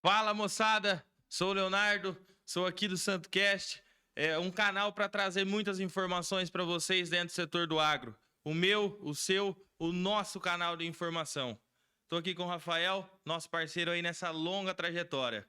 Fala, moçada, sou o Leonardo, sou aqui do SantoCast, um canal para trazer muitas informações para vocês dentro do setor do agro. O meu, o seu, o nosso canal de informação. Estou aqui com o Rafael, nosso parceiro aí nessa longa trajetória.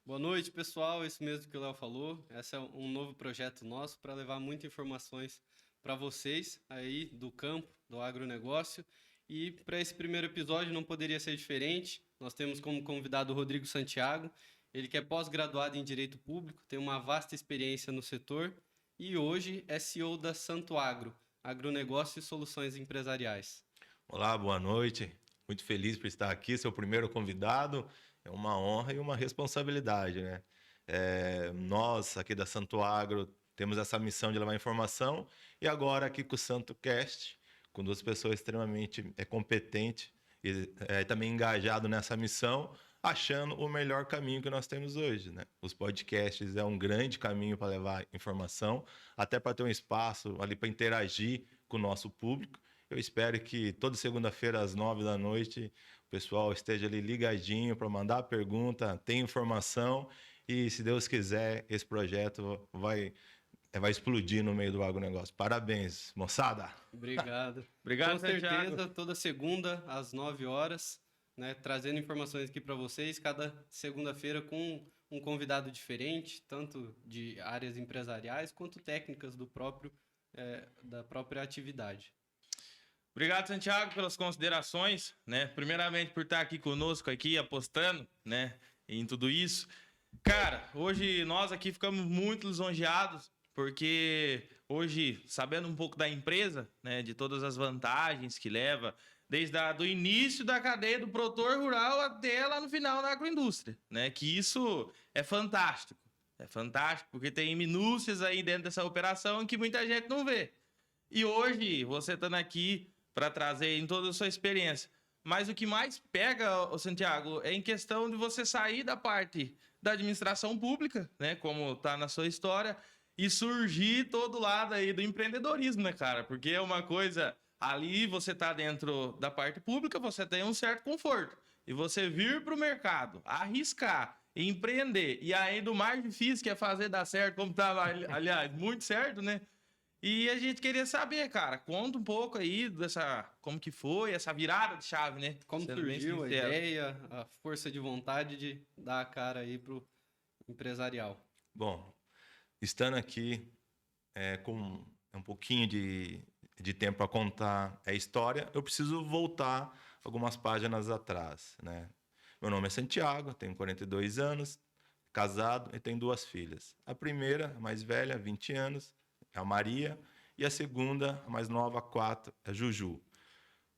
Boa noite, pessoal. Isso mesmo que o Léo falou. Esse é um novo projeto nosso para levar muitas informações para vocês aí do campo, do agronegócio. E para esse primeiro episódio não poderia ser diferente. Nós temos como convidado o Rodrigo Santiago. Ele que é pós-graduado em Direito Público, tem uma vasta experiência no setor e hoje é CEO da Santo Agro, Agronegócio e Soluções Empresariais. Olá, boa noite. Muito feliz por estar aqui, seu primeiro convidado. É uma honra e uma responsabilidade, né? Nós, aqui da Santo Agro, temos essa missão de levar informação e agora aqui com o SantoCast, com duas pessoas extremamente competentes e também engajado nessa missão, achando o melhor caminho que nós temos hoje, né? Os podcasts é um grande caminho para levar informação, até para ter um espaço ali para interagir com o nosso público. Eu espero que toda segunda-feira às 9 da noite o pessoal esteja ali ligadinho para mandar a pergunta, tem informação e, se Deus quiser, esse projeto vai explodir no meio do agronegócio. Parabéns, moçada! Obrigado. Obrigado, Com certeza, Santiago. toda segunda às 9 horas, né, trazendo informações aqui para vocês, cada segunda-feira com um convidado diferente, tanto de áreas empresariais quanto técnicas da própria atividade. Obrigado, Santiago, pelas considerações, né? Primeiramente por estar aqui conosco, aqui apostando, né, em tudo isso. Cara, hoje nós aqui ficamos muito lisonjeados, porque hoje, sabendo um pouco da empresa, né, de todas as vantagens que leva, desde do início da cadeia do produtor rural até lá no final da agroindústria, né, que isso é fantástico. É fantástico, porque tem minúcias aí dentro dessa operação que muita gente não vê. E hoje, você estando aqui para trazer em toda a sua experiência. Mas o que mais pega, Santiago, é em questão de você sair da parte da administração pública, né? Como tá na sua história, e surgir todo lado aí do empreendedorismo, né, cara? Porque é uma coisa, ali você tá dentro da parte pública, você tem um certo conforto. E você vir para o mercado, arriscar, empreender, e ainda o mais difícil que é fazer dar certo, como tava, aliás, muito certo, né? E a gente queria saber, cara, conta um pouco aí como que foi essa virada de chave, né? Como Sendo bem surgiu a sincero. ideia, a força de vontade de dar a cara aí pro empresarial? Bom, estando aqui com um pouquinho de tempo para contar a história, eu preciso voltar algumas páginas atrás, né? Meu nome é Santiago, tenho 42 anos, casado e tenho duas filhas. A primeira, a mais velha, 20 anos, é a Maria, e a segunda, a mais nova, 4, é a Juju.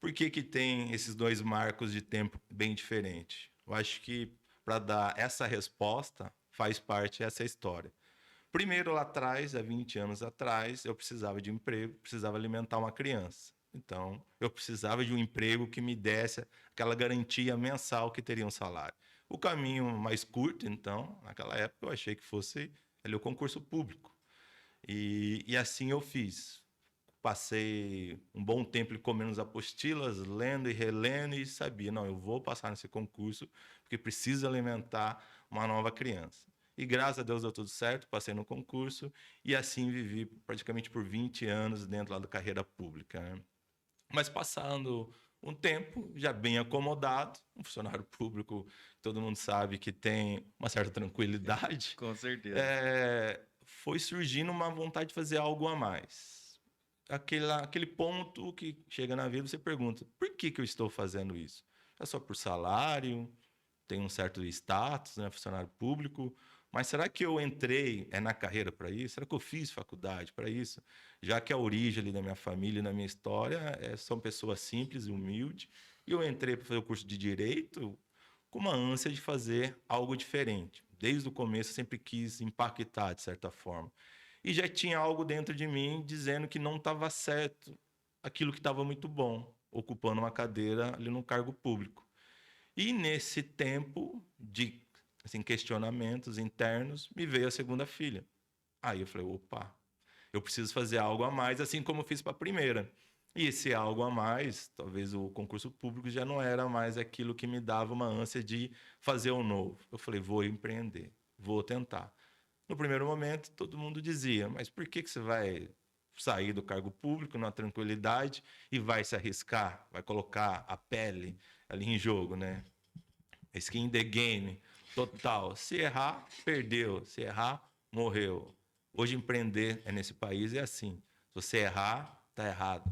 Por que que tem esses dois marcos de tempo bem diferentes? Eu acho que para dar essa resposta faz parte essa história. Primeiro, lá atrás, há 20 anos atrás, eu precisava de um emprego, precisava alimentar uma criança. Então, eu precisava de um emprego que me desse aquela garantia mensal que teria um salário. O caminho mais curto, então, naquela época, eu achei que fosse ali o concurso público. E assim eu fiz. Passei um bom tempo comendo as apostilas, lendo e relendo, e sabia, não, eu vou passar nesse concurso porque preciso alimentar uma nova criança. E graças a Deus deu tudo certo, passei no concurso e assim vivi praticamente por 20 anos dentro lá da carreira pública, né? Mas passando um tempo, já bem acomodado, um funcionário público, todo mundo sabe que tem uma certa tranquilidade, Com certeza. foi surgindo uma vontade de fazer algo a mais. Aquele ponto que chega na vida, você pergunta, por que que eu estou fazendo isso? É só por salário? Tem um certo status, né, funcionário público, mas será que eu entrei na carreira para isso? Será que eu fiz faculdade para isso? Já que a origem ali da minha família e da minha história são pessoas simples e humildes, e eu entrei para fazer o curso de Direito com uma ânsia de fazer algo diferente. Desde o começo eu sempre quis impactar de certa forma. E já tinha algo dentro de mim dizendo que não estava certo aquilo que estava muito bom, ocupando uma cadeira ali no cargo público. E nesse tempo de assim, questionamentos internos, me veio a segunda filha. Aí eu falei, opa, eu preciso fazer algo a mais, assim como eu fiz para a primeira. E esse algo a mais, talvez o concurso público já não era mais aquilo que me dava uma ânsia de fazer o novo. Eu falei, vou empreender, vou tentar. No primeiro momento, todo mundo dizia, mas por que você vai sair do cargo público na tranquilidade e vai se arriscar, vai colocar a pele ali em jogo, né? Skin in the game, total. Se errar, perdeu. Se errar, morreu. Hoje empreender nesse país é assim. Se você errar, tá errado.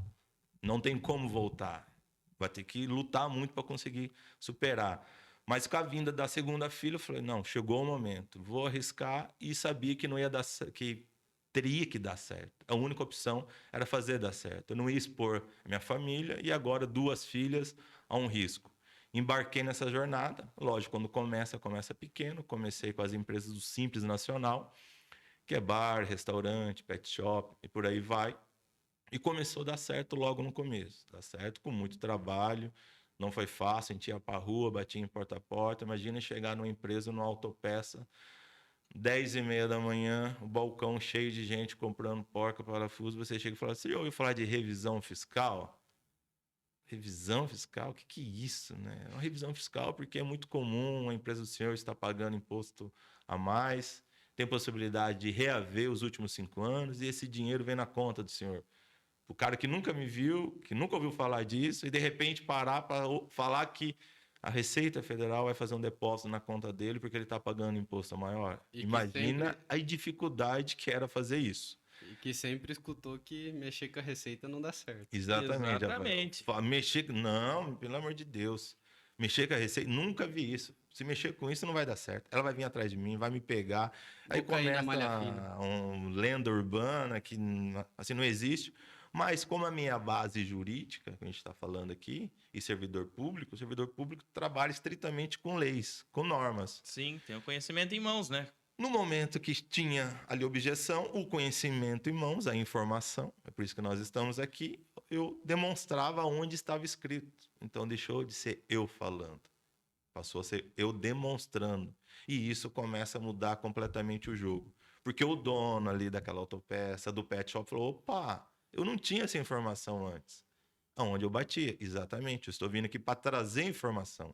Não tem como voltar. Vai ter que lutar muito para conseguir superar. Mas com a vinda da segunda filha, eu falei, não, chegou o momento. Vou arriscar e sabia que não ia dar, que teria que dar certo. A única opção era fazer dar certo. Eu não ia expor a minha família e agora 2 filhas a um risco. Embarquei nessa jornada. Lógico, quando começa pequeno. Comecei com as empresas do Simples Nacional, que é bar, restaurante, pet shop e por aí vai. E começou a dar certo logo no começo. Dá certo com muito trabalho. Não foi fácil, a gente ia para a rua, batia em porta a porta. Imagina chegar numa empresa, numa autopeça, 10h30 da manhã, o balcão cheio de gente comprando porca, parafuso. Você chega e fala, você já ouviu falar de revisão fiscal? Revisão fiscal? O que é isso, né? É uma revisão fiscal porque é muito comum a empresa do senhor estar pagando imposto a mais, tem possibilidade de reaver os últimos 5 anos e esse dinheiro vem na conta do senhor. O cara que nunca me viu, que nunca ouviu falar disso, e de repente parar para falar que a Receita Federal vai fazer um depósito na conta dele porque ele está pagando imposto maior. E que Imagina sempre- a dificuldade que era fazer isso. E que sempre escutou que mexer com a receita não dá certo. Exatamente. Exatamente. Mexer. Não, pelo amor de Deus. Mexer com a Receita, nunca vi isso. Se mexer com isso, não vai dar certo. Ela vai vir atrás de mim, vai me pegar. Aí Vou cair na começa malha fina. uma lenda urbana que assim não existe. Mas como a minha base jurídica, que a gente está falando aqui, e o servidor público trabalha estritamente com leis, com normas. Sim, tem o conhecimento em mãos, né? No momento que tinha ali objeção, o conhecimento em mãos, a informação, é por isso que nós estamos aqui, eu demonstrava onde estava escrito. Então deixou de ser eu falando, passou a ser eu demonstrando. E isso começa a mudar completamente o jogo. Porque o dono ali daquela autopeça, do pet shop, falou: opa, eu não tinha essa informação antes. Aonde eu batia? Exatamente, eu estou vindo aqui para trazer informação.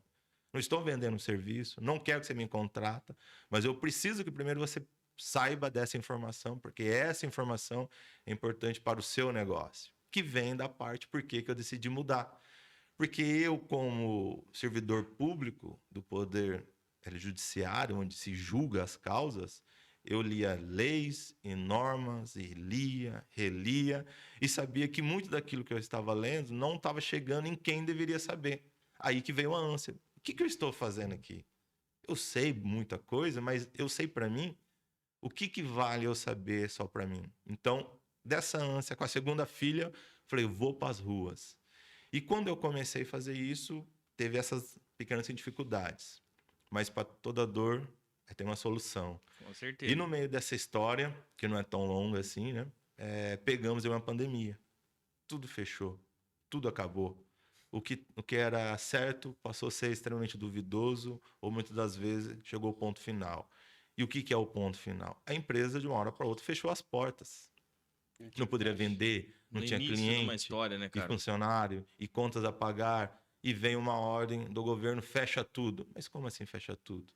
Não estou vendendo um serviço, não quero que você me contrata, mas eu preciso que primeiro você saiba dessa informação, porque essa informação é importante para o seu negócio, que vem da parte por que eu decidi mudar. Porque eu, como servidor público do Poder Judiciário, onde se julga as causas, eu lia leis e normas, e lia, relia, e sabia que muito daquilo que eu estava lendo não estava chegando em quem deveria saber. Aí que veio a ânsia. O que eu estou fazendo aqui? Eu sei muita coisa, mas eu sei para mim o que vale eu saber só para mim. Então, dessa ânsia, com a segunda filha, falei, vou para as ruas. E quando eu comecei a fazer isso, teve essas pequenas dificuldades. Mas para toda dor, tem uma solução. Com certeza. E no meio dessa história, que não é tão longa assim, né? Pegamos uma pandemia. Tudo fechou. Tudo acabou. O que era certo passou a ser extremamente duvidoso, ou muitas das vezes chegou ao ponto final. E o que é o ponto final? A empresa, de uma hora para outra, fechou as portas. Não poderia vender, não No tinha início de uma cliente, história, né, e cara? funcionário, e contas a pagar, e vem uma ordem do governo, fecha tudo. Mas como assim fecha tudo?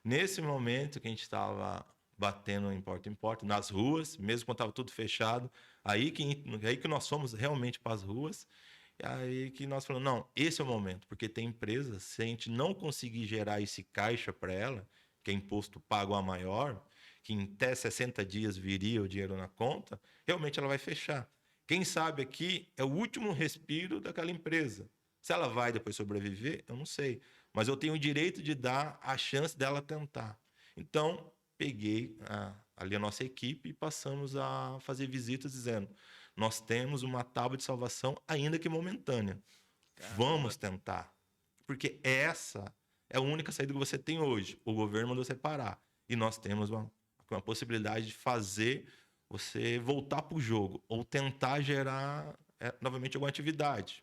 Nesse momento que a gente estava batendo em porta, nas ruas, mesmo quando estava tudo fechado, aí que nós fomos realmente para as ruas, e aí que nós falamos, não, esse é o momento, porque tem empresas, se a gente não conseguir gerar esse caixa para ela, que é imposto pago a maior, que em até 60 dias viria o dinheiro na conta, realmente ela vai fechar. Quem sabe aqui é o último respiro daquela empresa. Se ela vai depois sobreviver, eu não sei. Mas eu tenho o direito de dar a chance dela tentar. Então, peguei ali a nossa equipe e passamos a fazer visitas dizendo, nós temos uma tábua de salvação, ainda que momentânea. Caramba. Vamos tentar. Porque essa é a única saída que você tem hoje. O governo mandou você parar. E nós temos uma possibilidade de fazer você voltar para o jogo ou tentar gerar novamente alguma atividade.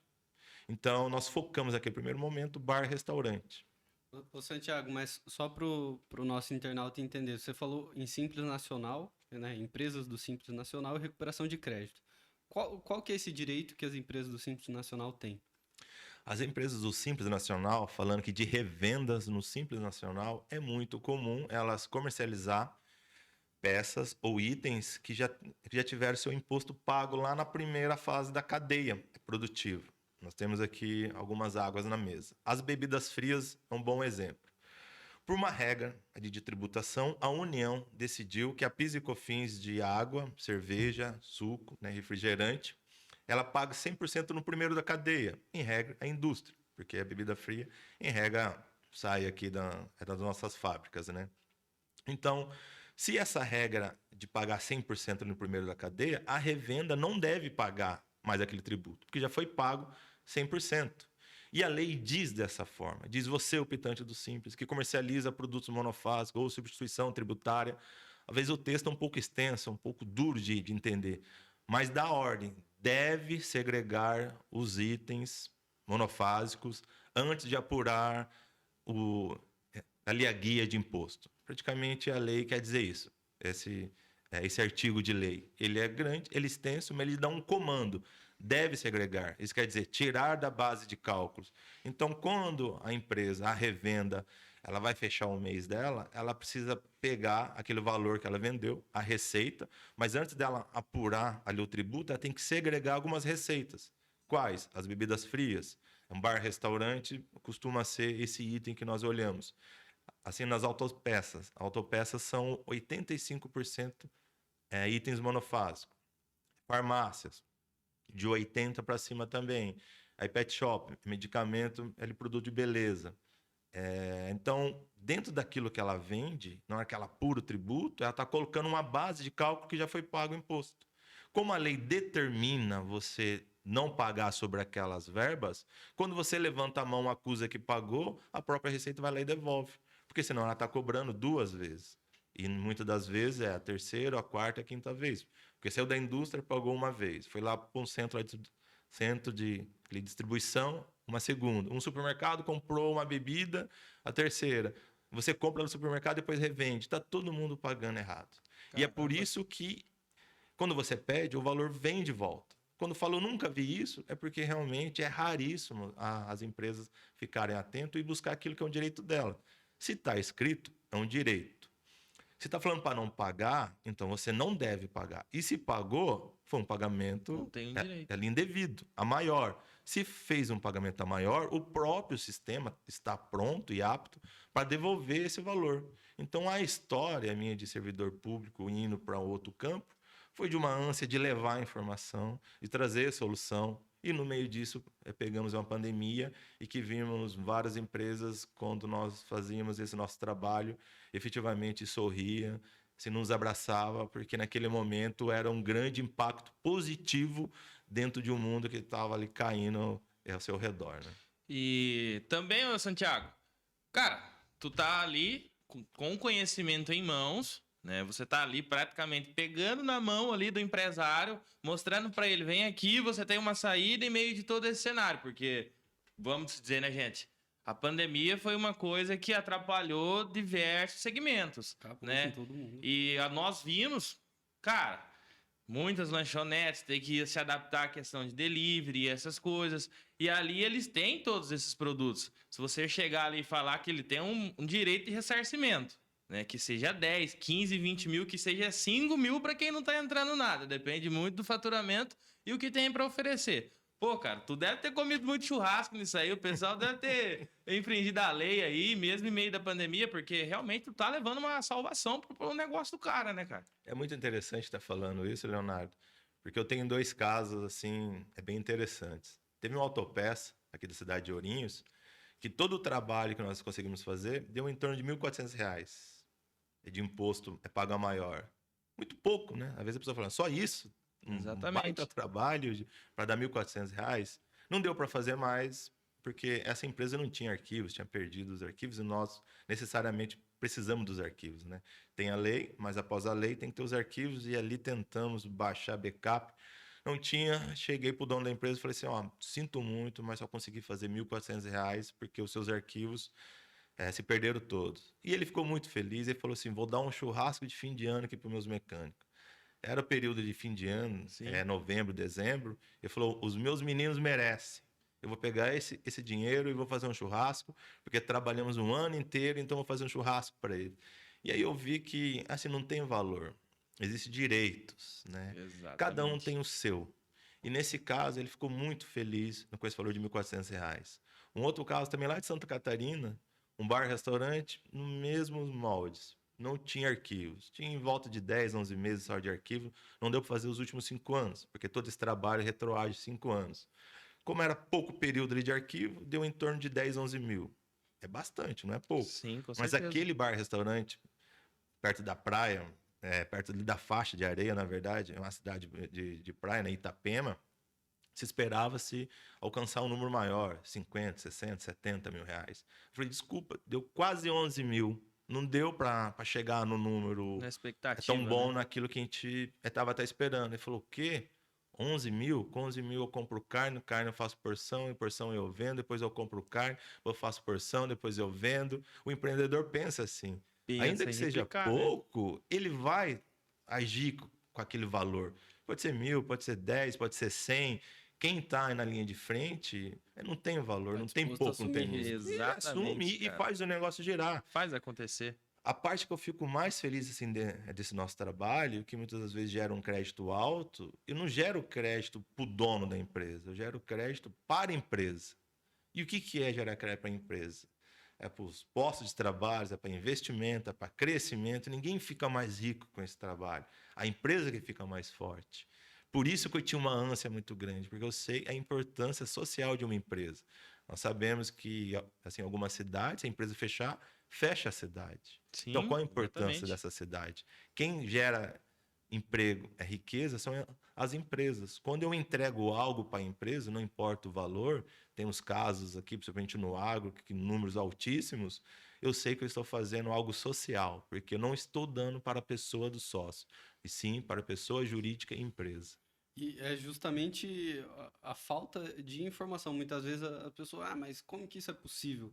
Então, nós focamos aqui, no primeiro momento, bar e restaurante. Ô Santiago, mas só pro nosso internauta entender, você falou em Simples Nacional, né, empresas do Simples Nacional e recuperação de crédito. Qual que é esse direito que as empresas do Simples Nacional têm? As empresas do Simples Nacional, falando que de revendas no Simples Nacional, é muito comum elas comercializar peças ou itens que já tiveram seu imposto pago lá na primeira fase da cadeia produtiva. Nós temos aqui algumas águas na mesa. As bebidas frias é um bom exemplo. Por uma regra de tributação, a União decidiu que a PIS e COFINS de água, cerveja, suco, né, refrigerante, ela paga 100% no primeiro da cadeia, em regra, a indústria, porque a bebida fria, em regra, sai aqui das nossas fábricas, né? Então, se essa regra de pagar 100% no primeiro da cadeia, a revenda não deve pagar mais aquele tributo, porque já foi pago 100%. E a lei diz dessa forma, diz você, optante do Simples, que comercializa produtos monofásicos ou substituição tributária. Às vezes o texto é um pouco extenso, um pouco duro de entender, mas dá ordem, deve segregar os itens monofásicos antes de apurar ali a guia de imposto. Praticamente a lei quer dizer isso, esse artigo de lei. Ele é grande, ele é extenso, mas ele dá um comando. Deve segregar. Isso quer dizer tirar da base de cálculos. Então, quando a empresa, a revenda, ela vai fechar o mês dela, ela precisa pegar aquele valor que ela vendeu, a receita, mas antes dela apurar ali o tributo, ela tem que segregar algumas receitas. Quais? As bebidas frias. Um bar, restaurante, costuma ser esse item que nós olhamos. Assim, nas autopeças. Autopeças são 85% itens monofásicos. Farmácias, de 80 para cima também. Aí pet shop, medicamento, produto de beleza. Então, dentro daquilo que ela vende, não é que ela apura o tributo, ela está colocando uma base de cálculo que já foi pago o imposto. Como a lei determina você não pagar sobre aquelas verbas, quando você levanta a mão, acusa que pagou, a própria Receita vai lá e devolve. Porque senão ela está cobrando 2 vezes. E muitas das vezes é a terceira, a quarta, a quinta vez. Porque saiu da indústria, pagou uma vez. Foi lá para um centro de distribuição, uma segunda. Um supermercado comprou uma bebida, a terceira. Você compra no supermercado e depois revende. Está todo mundo pagando errado. Caramba. E é por isso que, quando você pede, o valor vem de volta. Quando falou nunca vi isso, é porque realmente é raríssimo as empresas ficarem atentas e buscar aquilo que é um direito dela. Se está escrito, é um direito. Se está falando para não pagar, então você não deve pagar. E se pagou, foi um pagamento indevido, a maior. Se fez um pagamento a maior, o próprio sistema está pronto e apto para devolver esse valor. Então, a história minha de servidor público indo para outro campo foi de uma ânsia de levar a informação, de trazer a solução. E no meio disso, pegamos uma pandemia e que vimos várias empresas, quando nós fazíamos esse nosso trabalho, efetivamente sorria, se nos abraçava, porque naquele momento era um grande impacto positivo dentro de um mundo que estava ali caindo ao seu redor, né? E também, Santiago, cara, tu tá ali com conhecimento em mãos, né? Você tá ali praticamente pegando na mão ali do empresário, mostrando para ele, vem aqui, você tem uma saída em meio de todo esse cenário, porque, vamos dizer, né, gente? A pandemia foi uma coisa que atrapalhou diversos segmentos, né? Todo mundo. E nós vimos, cara, muitas lanchonetes têm que se adaptar à questão de delivery e essas coisas. E ali eles têm todos esses produtos. Se você chegar ali e falar que ele tem um direito de ressarcimento, né? Que seja 10, 15, 20 mil, que seja 5 mil para quem não tá entrando nada. Depende muito do faturamento e o que tem para oferecer. Pô, cara, tu deve ter comido muito churrasco nisso aí. O pessoal deve ter infringido a lei aí, mesmo em meio da pandemia, porque realmente tu tá levando uma salvação pro negócio do cara, né, cara? É muito interessante estar falando isso, Leonardo, porque eu tenho 2 casos, assim, bem interessantes. Teve uma autopeça aqui da cidade de Ourinhos, que todo o trabalho que nós conseguimos fazer deu em torno de R$ 1.400. E de imposto pago a maior. Muito pouco, né? Às vezes a pessoa fala, só isso? Exatamente. Um baita trabalho para dar R$ 1.400. Não deu para fazer mais, porque essa empresa não tinha arquivos, tinha perdido os arquivos, e nós necessariamente precisamos dos arquivos, né? Tem a lei, mas após a lei tem que ter os arquivos, e ali tentamos baixar backup. Não tinha, cheguei para o dono da empresa e falei assim, ó, sinto muito, mas só consegui fazer R$ 1.400 porque os seus arquivos se perderam todos. E ele ficou muito feliz, ele falou assim, vou dar um churrasco de fim de ano aqui para os meus mecânicos. Era o período de fim de ano, Sim. novembro, dezembro. Ele falou, os meus meninos merecem. Eu vou pegar esse dinheiro e vou fazer um churrasco, porque trabalhamos um ano inteiro, então vou fazer um churrasco para ele. E aí eu vi que, assim, não tem valor. Existem direitos, né? Exatamente. Cada um tem o seu. E nesse caso, ele ficou muito feliz com esse valor de R$ 1.400. Um outro caso também lá de Santa Catarina, um bar-restaurante no mesmos moldes. Não tinha arquivos. Tinha em volta de 10, 11 meses só de arquivo. Não deu para fazer os últimos 5 anos, porque todo esse trabalho retroage 5 anos. Como era pouco período ali de arquivo, deu em torno de 10, 11 mil. É bastante, não é pouco. Sim, com Mas certeza. aquele bar-restaurante, perto da praia, perto ali da faixa de areia, na verdade, é uma cidade de praia, né, Itapema, se esperava-se alcançar um número maior, 50, 60, 70 mil reais. Eu falei, desculpa, deu quase 11 mil. Não deu para chegar no número Na expectativa, tão bom né? naquilo que a gente estava até esperando. Ele falou, o quê? 11 mil? Com 11 mil eu compro carne eu faço porção, e porção eu vendo, depois eu compro carne, eu faço porção, depois eu vendo. O empreendedor pensa assim. Pensa Ainda que em seja replicar, né? pouco, ele vai agir com aquele valor. Pode ser 1.000, pode ser 10, pode ser 100. Quem está na linha de frente não tem valor, Tá não tem disposto a pouco, não tem assumir muito. risco. E assume Exatamente, e cara. faz o negócio girar. Faz acontecer. A parte que eu fico mais feliz assim, desse nosso trabalho, que muitas das vezes gera um crédito alto, eu não gero crédito para o dono da empresa, eu gero crédito para a empresa. E o que é gerar crédito para a empresa? É para os postos de trabalho, é para investimento, é para crescimento. Ninguém fica mais rico com esse trabalho. A empresa que fica mais forte. Por isso que eu tinha uma ânsia muito grande, porque eu sei a importância social de uma empresa. Nós sabemos que, assim, algumas cidades, se a empresa fechar, fecha a cidade. Sim, Então, qual a importância exatamente. dessa cidade? Quem gera emprego é riqueza são as empresas. Quando eu entrego algo para a empresa, não importa o valor, tem uns casos aqui, principalmente no agro, que números altíssimos, eu sei que eu estou fazendo algo social, porque eu não estou dando para a pessoa do sócio, e sim para a pessoa jurídica e empresa. E é justamente a falta de informação. Muitas vezes a pessoa, mas como que isso é possível?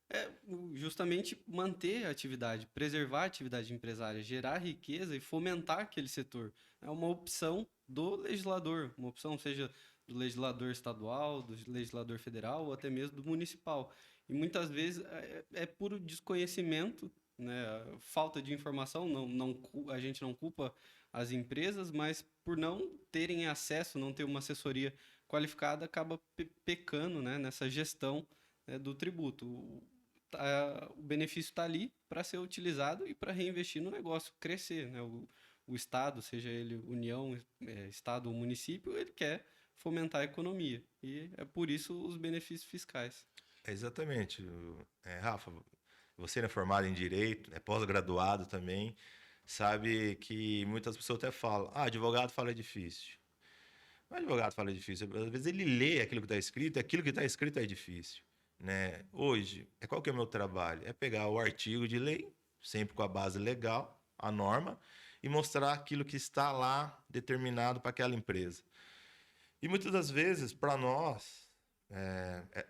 É justamente manter a atividade, preservar a atividade empresária, gerar riqueza e fomentar aquele setor. É uma opção do legislador, uma opção seja do legislador estadual, do legislador federal ou até mesmo do municipal. E muitas vezes é puro desconhecimento, né? Falta de informação, a gente não culpa as empresas, mas por não terem acesso, não ter uma assessoria qualificada, acaba pecando, né, nessa gestão, né, do tributo. O benefício está ali para ser utilizado e para reinvestir no negócio, crescer, né? O Estado, seja ele União, Estado ou município, ele quer fomentar a economia. E é por isso os benefícios fiscais. Exatamente. Rafa, você é formado em Direito, é pós-graduado também, sabe que muitas pessoas até falam, advogado fala difícil. O advogado fala difícil, às vezes ele lê aquilo que está escrito, e aquilo que está escrito é difícil. Né? Hoje, qual que é o meu trabalho? É pegar o artigo de lei, sempre com a base legal, a norma, e mostrar aquilo que está lá determinado para aquela empresa. E muitas das vezes, para nós,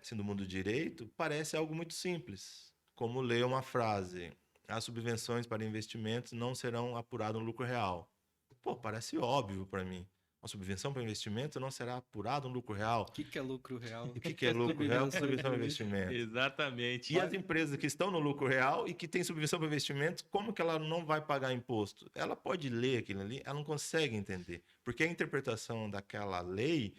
sendo do mundo do direito, parece algo muito simples, como ler uma frase: as subvenções para investimentos não serão apuradas no lucro real. Pô, parece óbvio para mim. Uma subvenção para investimento não será apurada no lucro real. O que é lucro real? O que é lucro real e subvenção para investimento? Exatamente. E as empresas que estão no lucro real e que têm subvenção para investimento, como que ela não vai pagar imposto? Ela pode ler aquilo ali, ela não consegue entender. Porque a interpretação daquela lei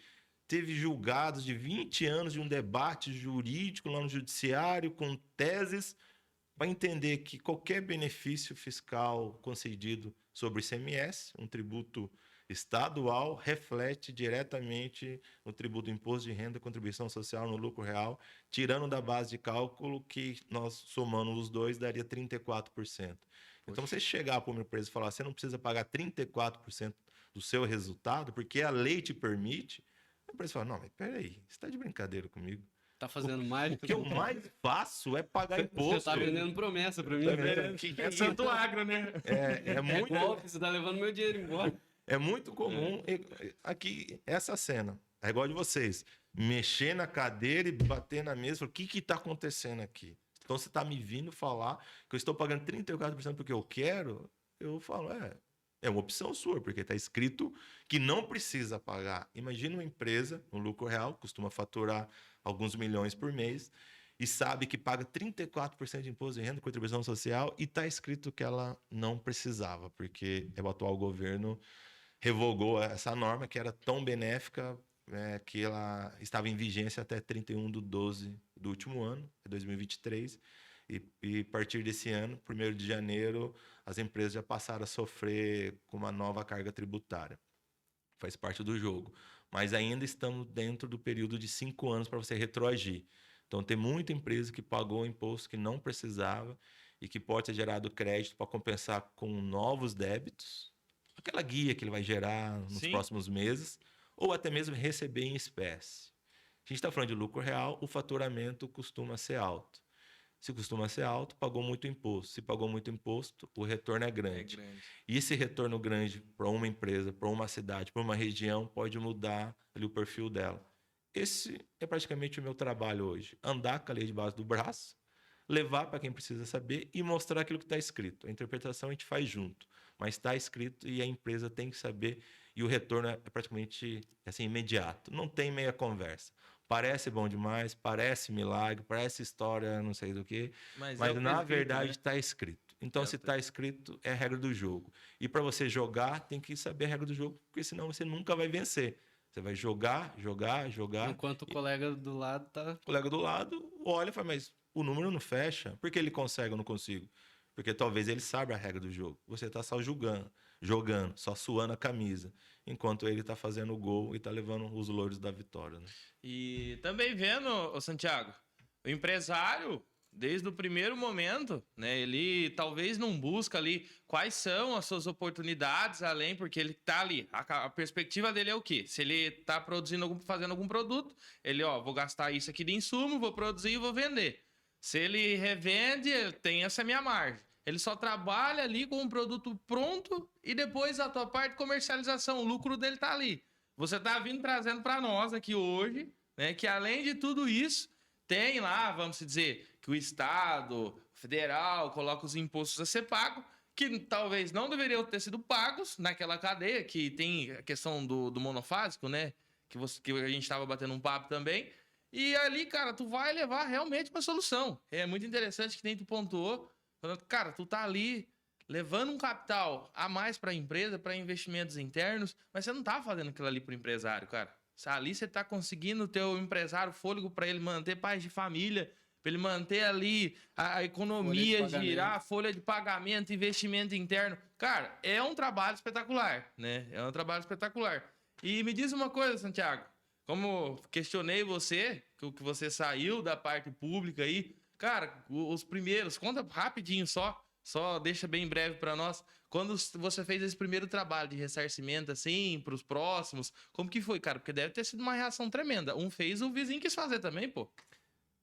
teve julgados de 20 anos de um debate jurídico lá no judiciário, com teses, para entender que qualquer benefício fiscal concedido sobre o ICMS, um tributo estadual, reflete diretamente no tributo do imposto de renda, contribuição social no lucro real, tirando da base de cálculo que nós somando os dois daria 34%. Então, você chegar para uma empresa e falar, você não precisa pagar 34% do seu resultado, porque a lei te permite, a empresa fala, não, mas peraí, você está de brincadeira comigo? Tá fazendo mágica? O que eu mais faço é pagar imposto. Você tá vendendo promessa para mim. Tá né? vendo? Que É Santo Agro, né? É muito... golpe, você tá levando meu dinheiro embora. É muito comum aqui essa cena. É igual de vocês. Mexer na cadeira e bater na mesa. O que está acontecendo aqui? Então você está me vindo falar que eu estou pagando 34% porque eu quero? Eu falo, É uma opção sua, porque está escrito que não precisa pagar. Imagina uma empresa, no lucro real, costuma faturar alguns milhões por mês, e sabe que paga 34% de imposto de renda, contribuição social, e está escrito que ela não precisava, porque o atual governo revogou essa norma que era tão benéfica, que ela estava em vigência até 31/12 do último ano, 2023, e a partir desse ano, 1º de janeiro, as empresas já passaram a sofrer com uma nova carga tributária. Faz parte do jogo. Mas ainda estamos dentro do período de 5 anos para você retroagir. Então, tem muita empresa que pagou imposto que não precisava e que pode ter gerado crédito para compensar com novos débitos, aquela guia que ele vai gerar nos Sim. próximos meses, ou até mesmo receber em espécie. A gente está falando de lucro real, o faturamento costuma ser alto. Se costuma ser alto, pagou muito imposto. Se pagou muito imposto, o retorno é grande. E esse retorno grande para uma empresa, para uma cidade, para uma região, pode mudar ali o perfil dela. Esse é praticamente o meu trabalho hoje. Andar com a lei debaixo do braço, levar para quem precisa saber e mostrar aquilo que está escrito. A interpretação a gente faz junto, mas está escrito e a empresa tem que saber, e o retorno é praticamente assim, imediato. Não tem meia conversa. Parece bom demais, parece milagre, parece história, não sei do que, mas na verdade está escrito. Então, se está escrito, é a regra do jogo. E para você jogar, tem que saber a regra do jogo, porque senão você nunca vai vencer. Você vai jogar. Enquanto o colega do lado tá... O colega do lado olha e fala, mas o número não fecha. Por que ele consegue, eu não consigo? Porque talvez ele saiba a regra do jogo. Você está só jogando, só suando a camisa, enquanto ele está fazendo o gol e está levando os louros da vitória. Né? E também vendo, ô Santiago, o empresário, desde o primeiro momento, né, ele talvez não busca ali quais são as suas oportunidades além, porque ele tá ali. A perspectiva dele é o quê? Se ele tá produzindo, fazendo algum produto, ele, vou gastar isso aqui de insumo, vou produzir e vou vender. Se ele revende, ele tem essa minha margem. Ele só trabalha ali com um produto pronto e depois a tua parte de comercialização, o lucro dele tá ali. Você tá vindo trazendo para nós aqui hoje, né, que além de tudo isso, tem lá, vamos dizer, que o Estado, o federal, coloca os impostos a ser pagos, que talvez não deveriam ter sido pagos naquela cadeia, que tem a questão do monofásico, né? Que a gente estava batendo um papo também. E ali, cara, tu vai levar realmente uma solução. É muito interessante que nem tu pontuou. Cara, tu tá ali levando um capital a mais para a empresa, para investimentos internos, mas você não tá fazendo aquilo ali pro empresário, cara. Ali você tá conseguindo ter o empresário fôlego para ele manter paz de família, para ele manter ali a economia girar, folha de pagamento, investimento interno. Cara, é um trabalho espetacular, né? É um trabalho espetacular. E me diz uma coisa, Santiago. Como questionei você, que você saiu da parte pública aí, cara, os primeiros, conta rapidinho só deixa bem breve para nós. Quando você fez esse primeiro trabalho de ressarcimento, assim, para os próximos, como que foi, cara? Porque deve ter sido uma reação tremenda. Um fez, o vizinho quis fazer também, pô.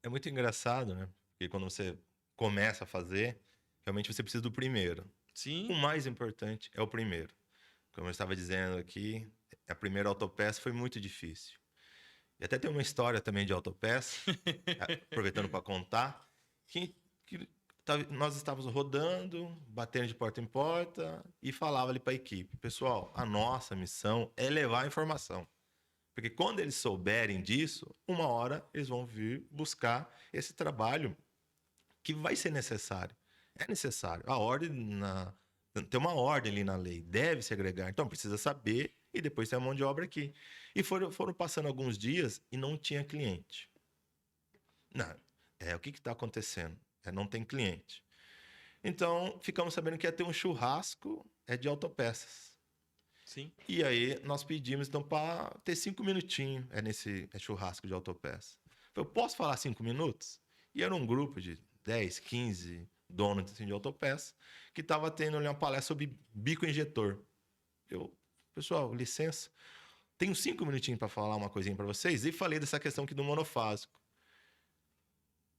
É muito engraçado, né? Porque quando você começa a fazer, realmente você precisa do primeiro. Sim. O mais importante é o primeiro. Como eu estava dizendo aqui, a primeira autopeça foi muito difícil. E até tem uma história também de autopeça, aproveitando para contar, que nós estávamos rodando, batendo de porta em porta e falava ali para a equipe, pessoal, a nossa missão é levar a informação. Porque quando eles souberem disso, uma hora eles vão vir buscar esse trabalho que vai ser necessário. É necessário. A ordem, tem uma ordem ali na lei, deve se agregar. Então precisa saber e depois tem a mão de obra aqui. E foram passando alguns dias e não tinha cliente. Não, o que está acontecendo? Não tem cliente. Então, ficamos sabendo que ia ter um churrasco de autopeças. Sim. E aí, nós pedimos, então, para ter 5 minutinhos nesse churrasco de autopeças. Eu posso falar 5 minutos? E era um grupo de 10, 15 donos de autopeças que estava tendo ali uma palestra sobre bico injetor. Pessoal, licença, tenho 5 minutinhos para falar uma coisinha para vocês. E falei dessa questão aqui do monofásico.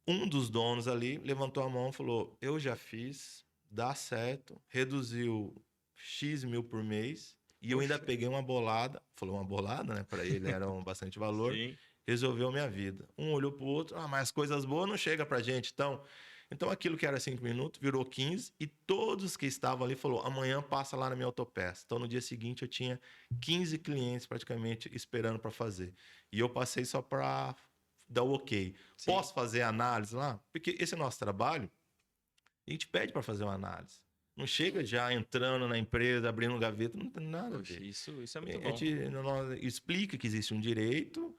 Um dos donos ali levantou a mão e falou, eu já fiz, dá certo, reduziu X mil por mês e eu ainda peguei uma bolada, falou uma bolada, né? Para ele era bastante valor, Sim. Resolveu minha vida. Um olhou pro outro, mas as coisas boas não chegam pra gente, então Então, aquilo que era 5 minutos virou 15 e todos que estavam ali falou, amanhã passa lá na minha autopeça. Então, no dia seguinte, eu tinha 15 clientes praticamente esperando para fazer. E eu passei só para dar o ok. Sim. Posso fazer análise lá? Porque esse é nosso trabalho, a gente pede para fazer uma análise. Não chega já entrando na empresa, abrindo um gaveta, não tem nada a Poxa, ver. isso é muito A bom. gente explica que existe um direito,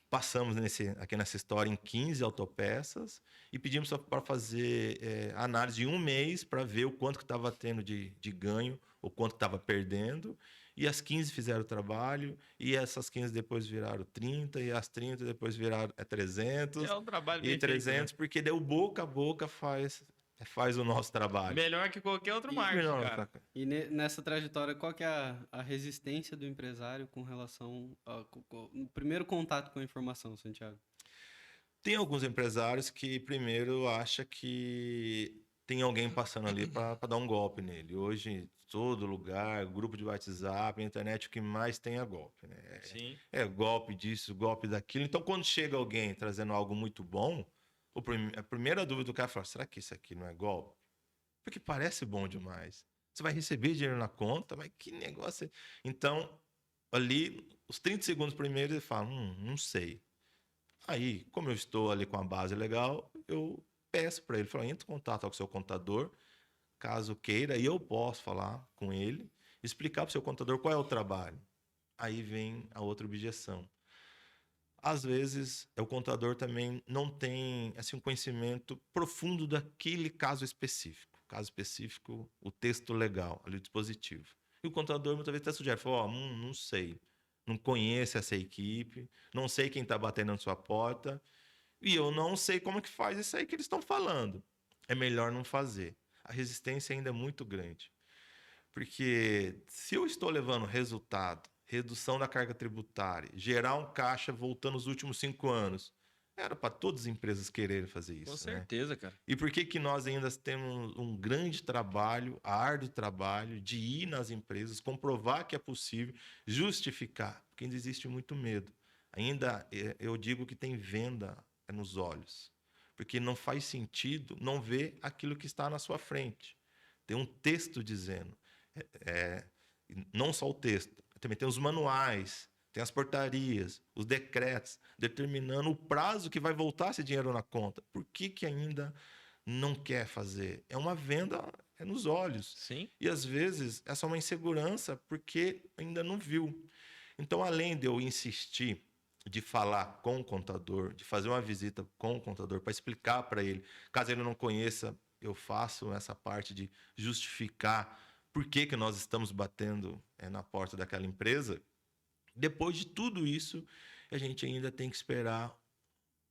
passamos aqui nessa história em 15 autopeças e pedimos para fazer análise de um mês para ver o quanto que estava tendo de ganho, o quanto estava perdendo. E as 15 fizeram o trabalho, e essas 15 depois viraram 30, e as 30 depois viraram 300. É um trabalho E bem 300, feito, né? porque deu boca a boca faz o nosso trabalho. Melhor que qualquer outro E marketing, Melhor, cara. E nessa trajetória, qual que é a resistência do empresário com relação no primeiro contato com a informação, Santiago? Tem alguns empresários que primeiro acham que tem alguém passando ali para dar um golpe nele. Hoje, todo lugar, grupo de WhatsApp, internet, o que mais tem é golpe, né? Sim. É golpe disso, golpe daquilo. Então, quando chega alguém trazendo algo muito bom, a primeira dúvida do cara é: será que isso aqui não é golpe? Porque parece bom demais. Você vai receber dinheiro na conta, mas que negócio é? Então, ali, os 30 segundos primeiro, ele fala: não sei. Aí, como eu estou ali com a base legal, eu peço para ele, falo, entre em contato com o seu contador, caso queira, e eu posso falar com ele, explicar para o seu contador qual é o trabalho. Aí vem a outra objeção. Às vezes, o contador também não tem assim, um conhecimento profundo daquele caso específico. Caso específico, o texto legal, ali o dispositivo. E o contador muitas vezes até sugere, fala, não sei, não conheço essa equipe, não sei quem está batendo na sua porta, e eu não sei como que faz isso aí que eles estão falando. É melhor não fazer. A resistência ainda é muito grande. Porque se eu estou levando resultado, redução da carga tributária, gerar um caixa voltando os últimos 5 anos, era para todas as empresas quererem fazer isso. Com né? certeza, cara. E por que nós ainda temos um grande trabalho, árduo trabalho, de ir nas empresas, comprovar que é possível, justificar? Porque ainda existe muito medo. Ainda eu digo que tem venda nos olhos. Porque não faz sentido não ver aquilo que está na sua frente. Tem um texto dizendo. Não só o texto, também tem os manuais, tem as portarias, os decretos, determinando o prazo que vai voltar esse dinheiro na conta. Por que ainda não quer fazer? É uma venda nos olhos. Sim. E às vezes é só uma insegurança porque ainda não viu. Então, além de eu insistir de falar com o contador, de fazer uma visita com o contador para explicar para ele, caso ele não conheça, eu faço essa parte de justificar por que nós estamos batendo na porta daquela empresa. Depois de tudo isso, a gente ainda tem que esperar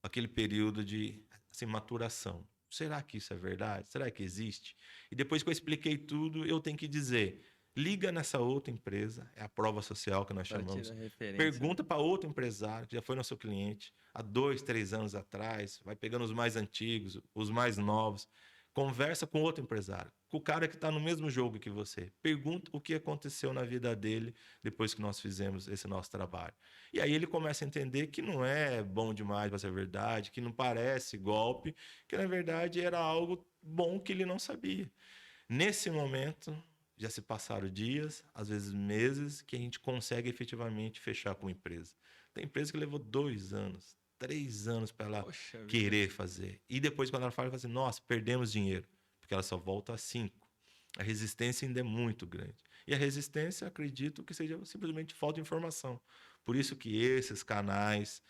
aquele período de assim, maturação. Será que isso é verdade? Será que existe? E depois que eu expliquei tudo, eu tenho que dizer, liga nessa outra empresa, é a prova social que nós chamamos. Pergunta para outro empresário que já foi nosso cliente há 2, 3 anos atrás, vai pegando os mais antigos, os mais novos, conversa com outro empresário, com o cara que está no mesmo jogo que você. Pergunta o que aconteceu na vida dele depois que nós fizemos esse nosso trabalho. E aí ele começa a entender que não é bom demais para ser verdade, que não parece golpe, que na verdade era algo bom que ele não sabia. Nesse momento, já se passaram dias, às vezes meses, que a gente consegue efetivamente fechar com a empresa. Tem empresa que levou 2 anos, 3 anos para ela querer fazer. E depois, quando ela fala assim, nossa, perdemos dinheiro, porque ela só volta a 5. A resistência ainda é muito grande. E a resistência, acredito que seja simplesmente falta de informação. Por isso que esses canais,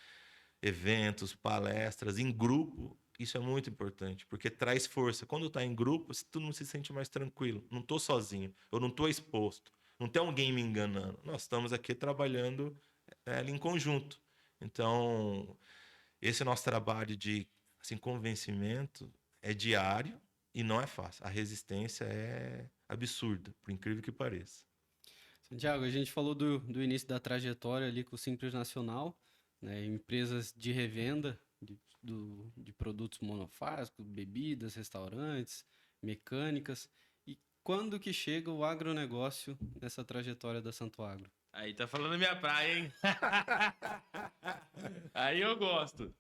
eventos, palestras, em grupo, isso é muito importante, porque traz força. Quando está em grupo, todo mundo se sente mais tranquilo. Não estou sozinho, eu não estou exposto. Não tem alguém me enganando. Nós estamos aqui trabalhando em conjunto. Então, esse nosso trabalho de assim, convencimento é diário e não é fácil. A resistência é absurda, por incrível que pareça. Santiago, a gente falou do início da trajetória ali com o Simples Nacional, né, empresas de revenda de produtos monofásicos, bebidas, restaurantes, mecânicas. E quando que chega o agronegócio nessa trajetória da Santo Agro? Aí tá falando minha praia, hein? Aí eu gosto.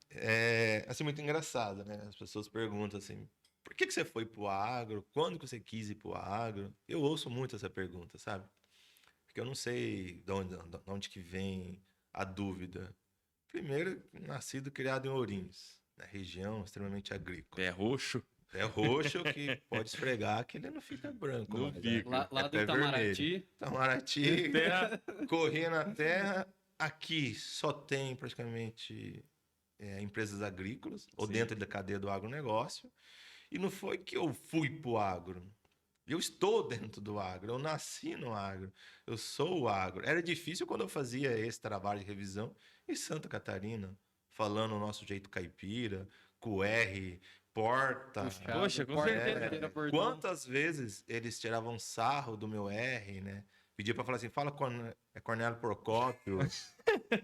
é assim, muito engraçado, né? As pessoas perguntam assim, por que você foi pro agro? Quando que você quis ir pro agro? Eu ouço muito essa pergunta, sabe? Porque eu não sei de onde que vem a dúvida. Primeiro, nascido e criado em Ourinhos, na região extremamente agrícola. Pé roxo. É roxo que pode esfregar que ele não fica branco Não mais, fica. né? Lá É do pé vermelho. Itamaraty, Itamaraty, Terra. correr na terra. Aqui só tem praticamente empresas agrícolas, ou Sim. dentro da cadeia do agronegócio. E não foi que eu fui pro agro. Eu estou dentro do agro, eu nasci no agro, eu sou o agro. Era difícil quando eu fazia esse trabalho de revisão em Santa Catarina, falando o nosso jeito caipira, com R, porta. puxado, Poxa, com porta, certeza. porteira, portão. Quantas vezes eles tiravam sarro do meu R, né? Pedia para falar assim, fala Cornélio Procópio.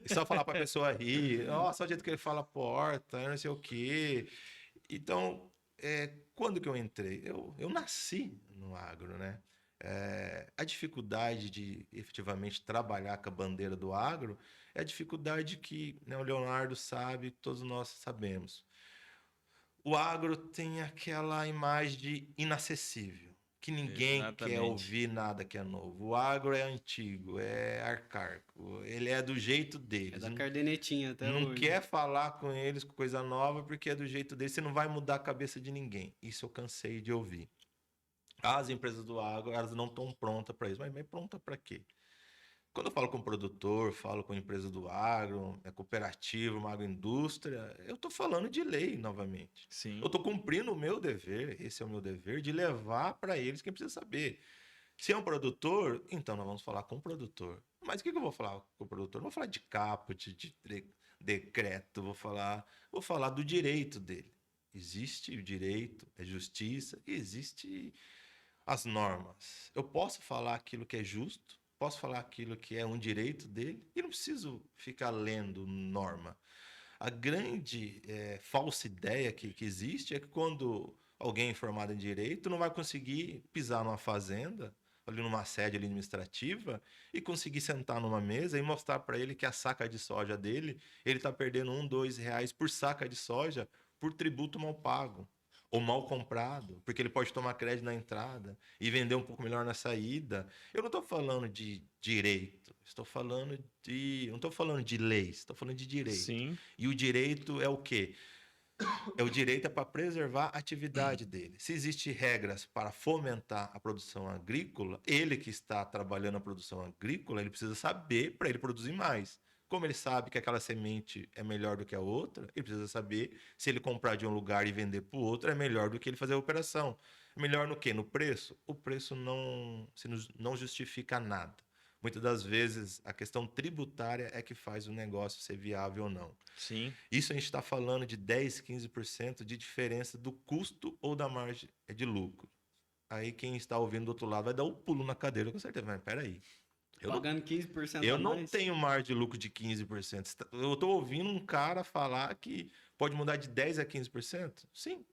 E só falar para a pessoa rir. Nossa, o jeito que ele fala porta, eu não sei o quê. Então, quando que eu entrei? Eu nasci no agro, né? A dificuldade de efetivamente trabalhar com a bandeira do agro é a dificuldade que, né, o Leonardo sabe, todos nós sabemos. O agro tem aquela imagem de inacessível, que ninguém quer Exatamente. ouvir nada que é novo. O agro é antigo, é arcaico, ele é do jeito É deles. da cardenetinha até Não hoje. quer falar com eles com coisa nova porque é do jeito deles. Você não vai mudar a cabeça de ninguém. Isso eu cansei de ouvir. As empresas do agro, elas não estão prontas para isso. Mas pronta para quê? Quando eu falo com produtor, falo com empresa do agro, cooperativa, uma agroindústria, eu estou falando de lei novamente. Sim. Eu estou cumprindo o meu dever, esse é o meu dever, de levar para eles quem precisa saber. Se é um produtor, então nós vamos falar com o produtor. Mas o que eu vou falar com o produtor? Não vou falar de caput, de decreto, vou falar do direito dele. Existe o direito, é justiça, e existe as normas. Eu posso falar aquilo que é justo, posso falar aquilo que é um direito dele, e não preciso ficar lendo norma. A grande falsa ideia que existe é que quando alguém é formado em direito não vai conseguir pisar numa fazenda, ali numa sede administrativa, e conseguir sentar numa mesa e mostrar para ele que a saca de soja dele, ele está perdendo R$ 1, R$ 2 por saca de soja por tributo mal pago ou mal comprado, porque ele pode tomar crédito na entrada e vender um pouco melhor na saída. Eu não estou falando de direito, não estou falando de leis, estou falando de direito. Sim. E o direito é o quê? O direito é para preservar a atividade dele. Se existem regras para fomentar a produção agrícola, ele que está trabalhando a produção agrícola, ele precisa saber para ele produzir mais. Como ele sabe que aquela semente é melhor do que a outra, ele precisa saber se ele comprar de um lugar e vender para o outro é melhor do que ele fazer a operação. Melhor no quê? No preço? O preço não justifica nada. Muitas das vezes a questão tributária é que faz o negócio ser viável ou não. Sim. Isso a gente está falando de 10, 15% de diferença do custo ou da margem de lucro. Aí quem está ouvindo do outro lado vai dar um pulo na cadeira, com certeza. Mas peraí. Pagando 15% Eu a não mais. tenho margem de lucro de 15%. Eu estou ouvindo um cara falar que pode mudar de 10% a 15%? Sim.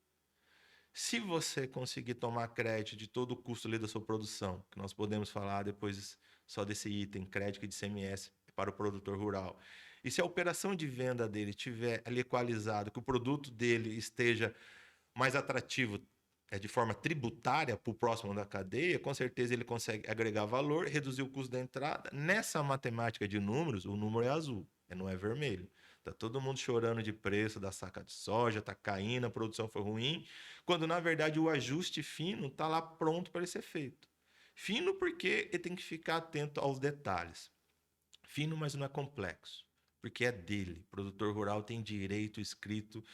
Se você conseguir tomar crédito de todo o custo ali da sua produção, que nós podemos falar depois só desse item, crédito de ICMS para o produtor rural, e se a operação de venda dele estiver ali equalizada, que o produto dele esteja mais atrativo de forma tributária para o próximo da cadeia, com certeza ele consegue agregar valor, reduzir o custo da entrada. Nessa matemática de números, o número é azul, não é vermelho. Tá todo mundo chorando de preço da saca de soja, tá caindo, a produção foi ruim, quando na verdade o ajuste fino está lá pronto para ele ser feito. Fino porque ele tem que ficar atento aos detalhes. Fino, mas não é complexo, porque é dele. O produtor rural tem direito escrito,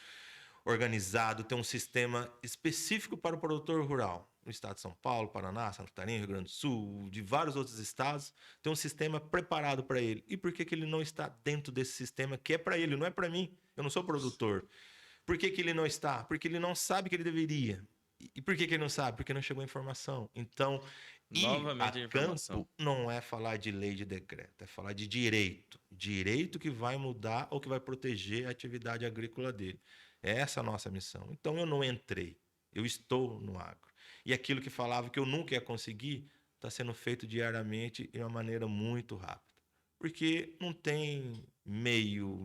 organizado, tem um sistema específico para o produtor rural. No estado de São Paulo, Paraná, Santa Catarina, Rio Grande do Sul, de vários outros estados, tem um sistema preparado para ele. E por que ele não está dentro desse sistema que é para ele, não é para mim? Eu não sou produtor. Por que ele não está? Porque ele não sabe que ele deveria. E por que ele não sabe? Porque não chegou a informação. Então, Novamente a informação. campo não é falar de lei de decreto, é falar de direito. Direito que vai mudar ou que vai proteger a atividade agrícola dele. Essa é a nossa missão. Então, eu não entrei. Eu estou no agro. E aquilo que falava que eu nunca ia conseguir está sendo feito diariamente de uma maneira muito rápida. Porque não tem meio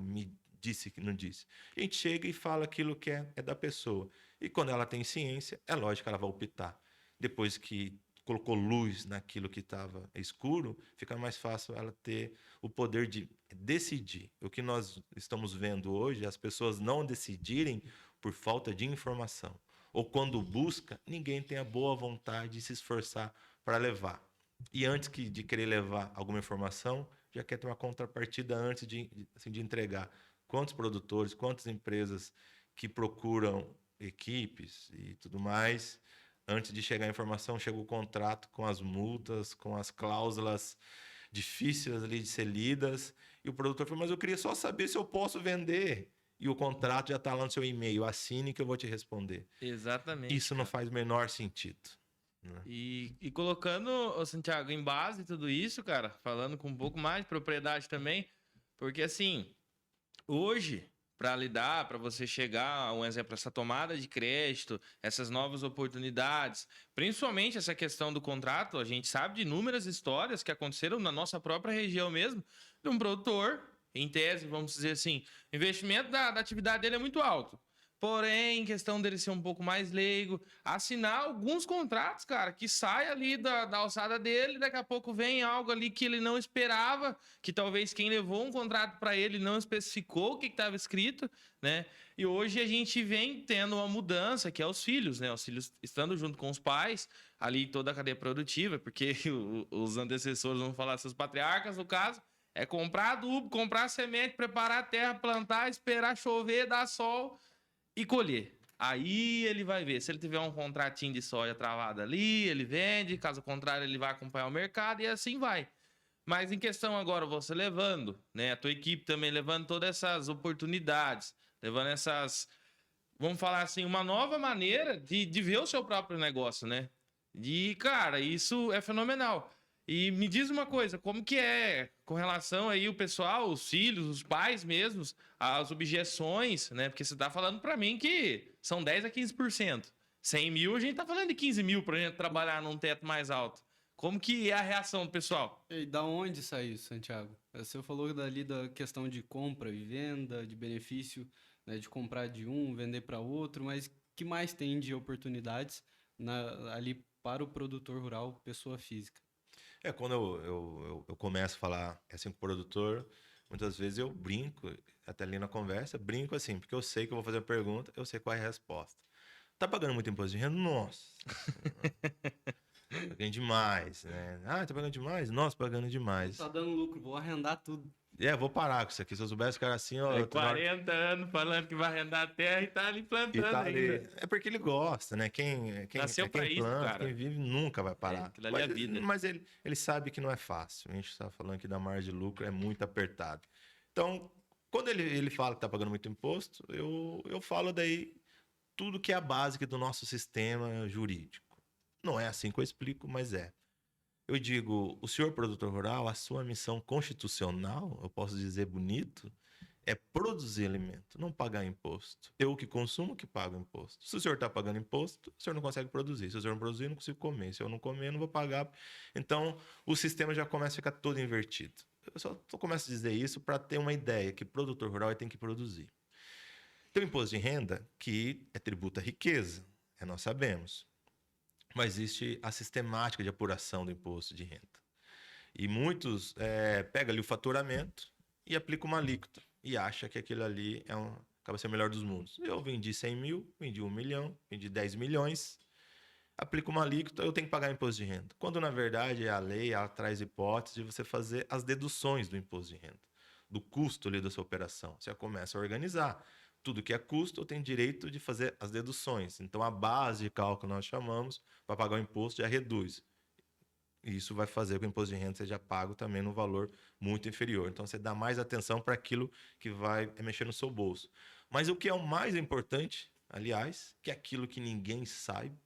disse que não disse. A gente chega e fala aquilo que é da pessoa. E quando ela tem ciência, é lógico que ela vai optar. Depois que colocou luz naquilo que estava escuro, fica mais fácil ela ter o poder de decidir. O que nós estamos vendo hoje, as pessoas não decidirem por falta de informação. Ou quando busca, ninguém tem a boa vontade de se esforçar para levar. E antes de querer levar alguma informação, já quer ter uma contrapartida antes de entregar. Quantos produtores, quantas empresas que procuram equipes e tudo mais, antes de chegar a informação, chega o contrato com as multas, com as cláusulas difíceis ali de ser lidas, e o produtor fala, mas eu queria só saber se eu posso vender. E o contrato já está lá no seu e-mail, assine que eu vou te responder. Exatamente. Isso não faz o menor sentido. Né? E colocando, ô Santiago, em base tudo isso, cara, falando com um pouco mais de propriedade também, porque assim, hoje, para lidar, para você chegar a um exemplo, essa tomada de crédito, essas novas oportunidades, principalmente essa questão do contrato, a gente sabe de inúmeras histórias que aconteceram na nossa própria região mesmo, de um produtor, em tese, vamos dizer assim, o investimento da atividade dele é muito alto. Porém, em questão dele ser um pouco mais leigo, assinar alguns contratos, cara, que sai ali da alçada dele, daqui a pouco vem algo ali que ele não esperava, que talvez quem levou um contrato para ele não especificou o que estava escrito, né? E hoje a gente vem tendo uma mudança, que é os filhos, né? Os filhos estando junto com os pais, ali toda a cadeia produtiva, porque os antecessores, vamos falar, seus patriarcas, no caso, é comprar adubo, comprar semente, preparar a terra, plantar, esperar chover, dar sol e colher. Aí ele vai ver. Se ele tiver um contratinho de soja travado ali, ele vende. Caso contrário, ele vai acompanhar o mercado e assim vai. Mas em questão agora, você levando, né? A tua equipe também levando todas essas oportunidades, levando essas, vamos falar assim, uma nova maneira de ver o seu próprio negócio, né? Cara, isso é fenomenal. E me diz uma coisa, como que é com relação aí o pessoal, os filhos, os pais mesmos, as objeções, né? Porque você tá falando para mim que são 10 a 15%. 100 mil, a gente tá falando de 15 mil pra gente trabalhar num teto mais alto. Como que é a reação do pessoal? E da onde sai isso, Santiago? Você falou dali da questão de compra e venda, de benefício, né, de comprar de um, vender para outro, mas que mais tem de oportunidades ali para o produtor rural, pessoa física? Quando eu começo a falar assim com o produtor, muitas vezes eu brinco, até ali na conversa, brinco assim, porque eu sei que eu vou fazer a pergunta, eu sei qual é a resposta. Tá pagando muito imposto de renda? Nossa. Pagando demais, né? Ah, tá pagando demais? Nossa, pagando demais. Tá dando lucro, vou arrendar tudo. Vou parar com isso aqui. Se eu soubesse, cara, assim, ó. É 40 anos falando que vai arrendar a terra e tá ali plantando tá ali. ainda. É porque ele gosta, né? Quem Nasceu pra quem isso, planta, cara. quem vive, nunca vai parar. Aquilo ali é a vida. Mas ele sabe que não é fácil. A gente está falando que da margem de lucro é muito apertado. Então, quando ele fala que tá pagando muito imposto, eu falo daí tudo que é a base do nosso sistema jurídico. Não é assim que eu explico, mas é. Eu digo, o senhor produtor rural, a sua missão constitucional, eu posso dizer bonito, é produzir alimento, não pagar imposto. Eu que consumo, que pago imposto. Se o senhor está pagando imposto, o senhor não consegue produzir. Se o senhor não produzir, eu não consigo comer. Se eu não comer, eu não vou pagar. Então, o sistema já começa a ficar todo invertido. Eu só começo a dizer isso para ter uma ideia que produtor rural tem que produzir. Tem o imposto de renda, que é tributo à riqueza, nós sabemos. Mas existe a sistemática de apuração do imposto de renda. E muitos pegam ali o faturamento e aplicam uma alíquota. E acha que aquilo ali acaba sendo o melhor dos mundos. Eu vendi 100 mil, vendi 1 milhão, vendi 10 milhões, aplico uma alíquota, eu tenho que pagar imposto de renda. Quando, na verdade, a lei ela traz hipótese de você fazer as deduções do imposto de renda, do custo ali da sua operação. Você começa a organizar. Tudo que é custo, eu tenho direito de fazer as deduções. Então, a base de cálculo nós chamamos para pagar o imposto já reduz. E isso vai fazer com que o imposto de renda seja pago também no valor muito inferior. Então, você dá mais atenção para aquilo que vai mexer no seu bolso. Mas o que é o mais importante, aliás, que é aquilo que ninguém sabe,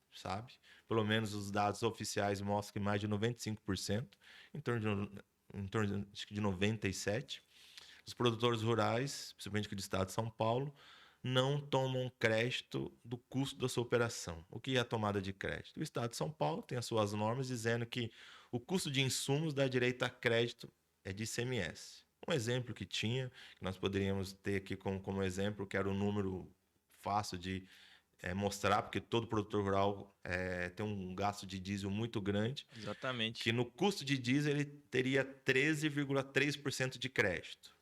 pelo menos os dados oficiais mostram que mais de 95%, em torno de 97%, os produtores rurais, principalmente aqui do estado de São Paulo, não tomam crédito do custo da sua operação. O que é a tomada de crédito? O estado de São Paulo tem as suas normas dizendo que o custo de insumos dá direito a crédito de ICMS. Um exemplo que tinha, que nós poderíamos ter aqui como exemplo, que era um número fácil de mostrar, porque todo produtor rural tem um gasto de diesel muito grande, Exatamente. que no custo de diesel ele teria 13,3% de crédito.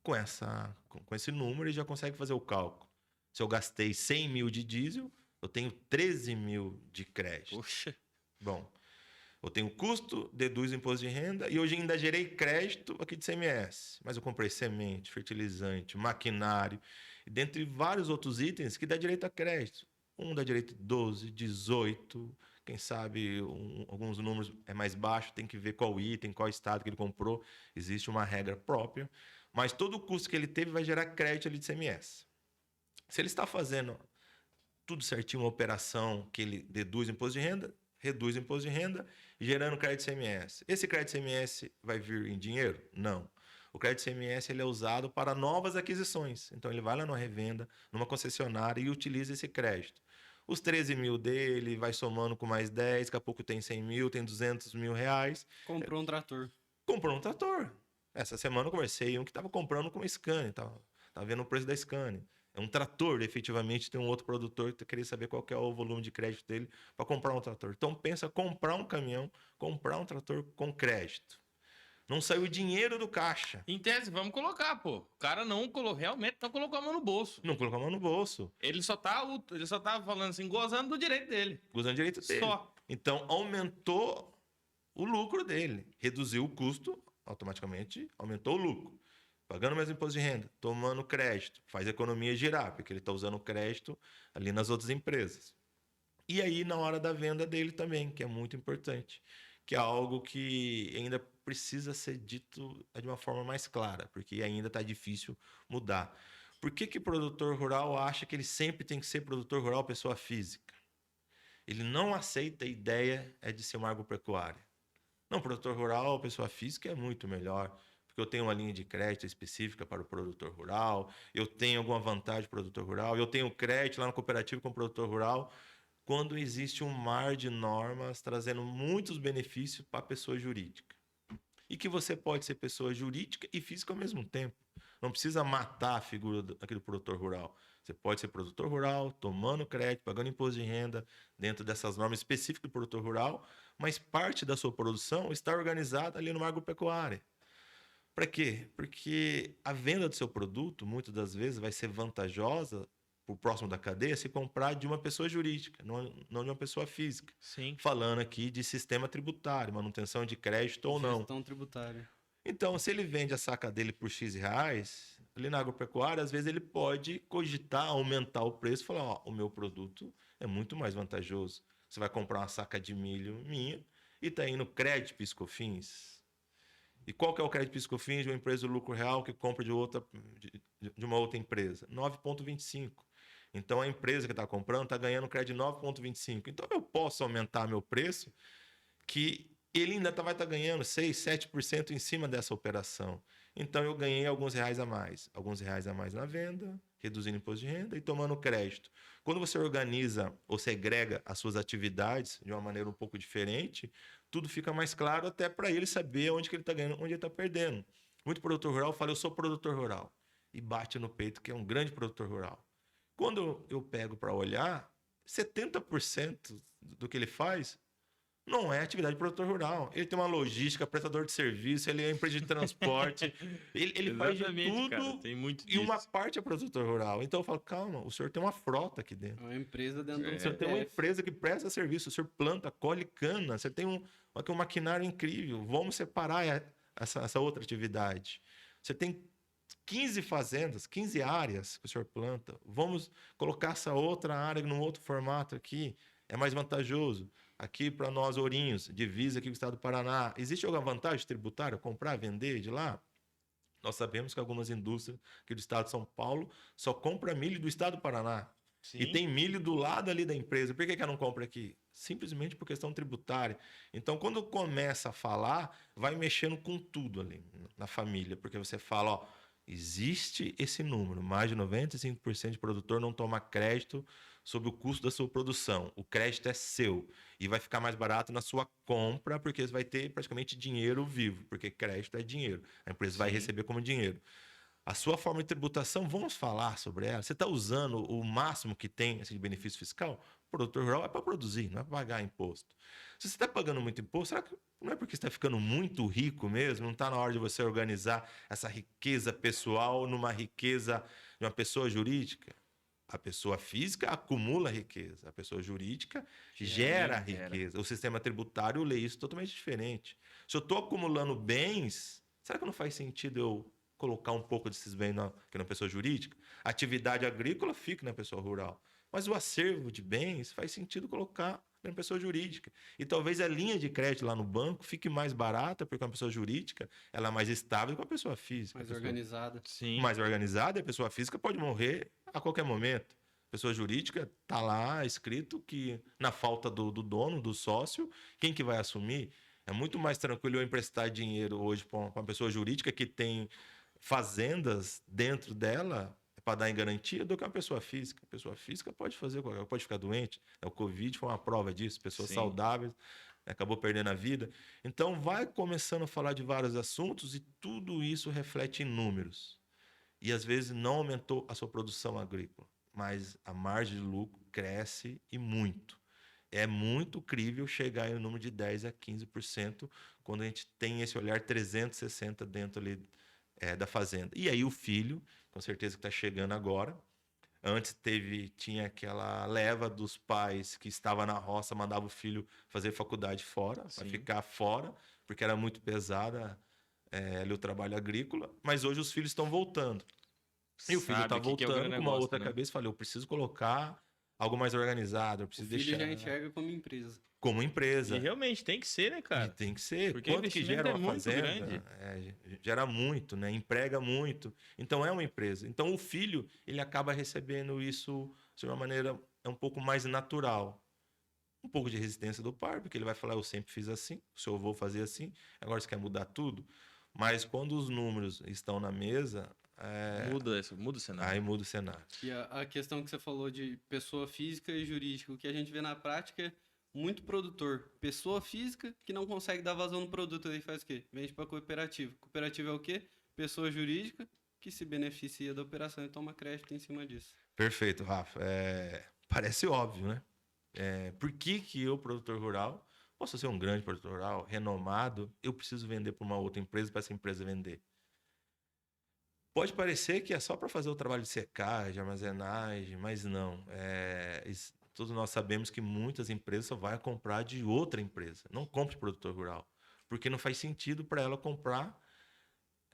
Com esse número, ele já consegue fazer o cálculo. Se eu gastei 100 mil de diesel, eu tenho 13 mil de crédito. Poxa. Bom, eu tenho custo, deduz o imposto de renda e hoje ainda gerei crédito aqui de CMS. Mas eu comprei semente, fertilizante, maquinário, e dentre vários outros itens que dá direito a crédito. Um dá direito a 12, 18, quem sabe alguns números é mais baixo, tem que ver qual item, qual estado que ele comprou. Existe uma regra própria. Mas todo o custo que ele teve vai gerar crédito ali de CMS. Se ele está fazendo tudo certinho, uma operação que ele deduz o imposto de renda, reduz o imposto de renda, gerando crédito CMS. Esse crédito CMS vai vir em dinheiro? Não. O crédito CMS ele é usado para novas aquisições. Então, ele vai lá numa revenda, numa concessionária e utiliza esse crédito. Os 13 mil dele vai somando com mais 10, daqui a pouco tem 100 mil, tem 200 mil reais. Comprou um trator. Comprou um trator. Essa semana eu conversei um que estava comprando com uma Scania, estava vendo o preço da Scania. É um trator, efetivamente, tem um outro produtor que queria saber qual que é o volume de crédito dele para comprar um trator. Então, pensa comprar um caminhão, comprar um trator com crédito. Não saiu dinheiro do caixa. Em tese, vamos colocar, pô. O cara realmente não colocou a mão no bolso. Não colocou a mão no bolso. Ele só tá falando assim, gozando do direito dele. Usando direito dele. Só. Então, aumentou o lucro dele. Reduziu o custo, automaticamente aumentou o lucro. Pagando mais imposto de renda, tomando crédito, faz a economia girar, porque ele está usando o crédito ali nas outras empresas. E aí, na hora da venda dele também, que é muito importante, que é algo que ainda precisa ser dito de uma forma mais clara, porque ainda está difícil mudar. Por que produtor rural acha que ele sempre tem que ser produtor rural pessoa física? Ele não aceita a ideia de ser uma agropecuária. Não, produtor rural pessoa física é muito melhor, porque eu tenho uma linha de crédito específica para o produtor rural, eu tenho alguma vantagem para o produtor rural, eu tenho crédito lá no cooperativo com o produtor rural, quando existe um mar de normas trazendo muitos benefícios para a pessoa jurídica. E que você pode ser pessoa jurídica e física ao mesmo tempo. Não precisa matar a figura daquele produtor rural. Você pode ser produtor rural, tomando crédito, pagando imposto de renda dentro dessas normas específicas do produtor rural, mas parte da sua produção está organizada ali numa agropecuária. Para quê? Porque a venda do seu produto, muitas das vezes, vai ser vantajosa para o próximo da cadeia se comprar de uma pessoa jurídica, não de uma pessoa física. Sim. Falando aqui de sistema tributário, manutenção de crédito ou não. Gestão tributária. Então, se ele vende a saca dele por X reais, ali na agropecuária, às vezes ele pode cogitar aumentar o preço e falar, ó, o meu produto é muito mais vantajoso. Você vai comprar uma saca de milho minha e está indo crédito PIS/COFINS. E qual que é o crédito PIS/COFINS de uma empresa do lucro real que compra de uma outra empresa? 9,25. Então, a empresa que está comprando está ganhando crédito de 9,25. Então, eu posso aumentar meu preço que ele ainda vai estar ganhando 6%, 7% em cima dessa operação. Então, eu ganhei alguns reais a mais. Alguns reais a mais na venda, reduzindo o imposto de renda e tomando crédito. Quando você organiza ou segrega as suas atividades de uma maneira um pouco diferente, tudo fica mais claro até para ele saber onde que ele está ganhando, onde ele está perdendo. Muito produtor rural fala, eu sou produtor rural. E bate no peito que é um grande produtor rural. Quando eu pego para olhar, 70% do que ele faz não é atividade de produtor rural. Ele tem uma logística, prestador de serviço, ele é empresa de transporte, ele faz de tudo, cara, tem muito e uma parte é produtor rural. Então eu falo, calma, o senhor tem uma frota aqui dentro. É uma empresa dentro do O senhor tem uma empresa que presta serviço, o senhor planta, colhe cana, você tem um maquinário incrível. Vamos separar essa outra atividade. Você tem 15 fazendas, 15 áreas que o senhor planta. Vamos colocar essa outra área num outro formato aqui. É mais vantajoso. Aqui para nós, Ourinhos, divisa aqui com o estado do Paraná. Existe alguma vantagem tributária? Comprar, vender de lá? Nós sabemos que algumas indústrias aqui do estado de São Paulo só compram milho do estado do Paraná. Sim. E tem milho do lado ali da empresa. Por que ela não compra aqui? Simplesmente por questão tributária. Então, quando começa a falar, vai mexendo com tudo ali na família. Porque você fala, ó, Existe esse número. Mais de 95% de produtor não toma crédito sobre o custo da sua produção. O crédito é seu e vai ficar mais barato na sua compra, porque você vai ter praticamente dinheiro vivo, porque crédito é dinheiro. A empresa vai Sim. receber como dinheiro. A sua forma de tributação, vamos falar sobre ela. Você está usando o máximo que tem esse benefício fiscal? O produtor rural é para produzir, não é para pagar imposto. Se você está pagando muito imposto, será que não é porque você está ficando muito rico mesmo? Não está na hora de você organizar essa riqueza pessoal numa riqueza de uma pessoa jurídica? A pessoa física acumula riqueza, a pessoa jurídica gera riqueza. O sistema tributário lê isso totalmente diferente. Se eu estou acumulando bens, será que não faz sentido eu colocar um pouco desses bens aqui na pessoa jurídica? A atividade agrícola fica na pessoa rural. Mas o acervo de bens faz sentido colocar na pessoa jurídica. E talvez a linha de crédito lá no banco fique mais barata, porque uma pessoa jurídica ela é mais estável que uma pessoa física. Mais organizada. Sim. Mais organizada, e a pessoa física pode morrer a qualquer momento. A pessoa jurídica está lá escrito que, na falta do dono, do sócio, quem que vai assumir? É muito mais tranquilo eu emprestar dinheiro hoje para uma pessoa jurídica que tem fazendas dentro dela para dar em garantia do que uma pessoa física. A pessoa física pode fazer qualquer, pode ficar doente. O Covid foi uma prova disso. Pessoas Sim. saudáveis acabou perdendo a vida. Então, vai começando a falar de vários assuntos e tudo isso reflete em números. E, às vezes, não aumentou a sua produção agrícola, mas a margem de lucro cresce e muito. É muito crível chegar em um número de 10% a 15% quando a gente tem esse olhar 360 dentro ali, da fazenda. E aí o filho, com certeza que está chegando agora. Antes tinha aquela leva dos pais que estava na roça, mandava o filho fazer faculdade fora, para Sim. ficar fora, porque era muito pesada ali o trabalho agrícola. Mas hoje os filhos estão voltando. E o filho Sabe está o que é o voltando com uma agronegócio, outra né? cabeça. Falei, eu preciso colocar algo mais organizado, eu O preciso filho deixar já enxerga como empresa. como empresa. E realmente tem que ser, né, E cara? tem que ser. Porque o Quanto que investimento gera é uma muito fazenda? grande. Gera muito, né? Emprega muito. Então é uma empresa. Então o filho ele acaba recebendo isso de uma maneira um pouco mais natural. Um pouco de resistência do pai, porque ele vai falar, eu sempre fiz assim, o seu avô fazia assim, agora você quer mudar tudo. Mas quando os números estão na mesa, Muda o cenário. aí muda o cenário. E a questão que você falou de pessoa física e jurídica, o que a gente vê na prática é muito produtor. Pessoa física que não consegue dar vazão no produto, aí faz o quê? Vende para cooperativa. Cooperativa é o quê? Pessoa jurídica que se beneficia da operação e toma crédito em cima disso. Perfeito, Rafa. Parece óbvio, né? Por que eu, produtor rural, posso ser um grande produtor rural, renomado, eu preciso vender para uma outra empresa para essa empresa vender? Pode parecer que é só para fazer o trabalho de secagem, de armazenagem, mas não. Todos nós sabemos que muitas empresas só vão comprar de outra empresa. Não compre de produtor rural, porque não faz sentido para ela comprar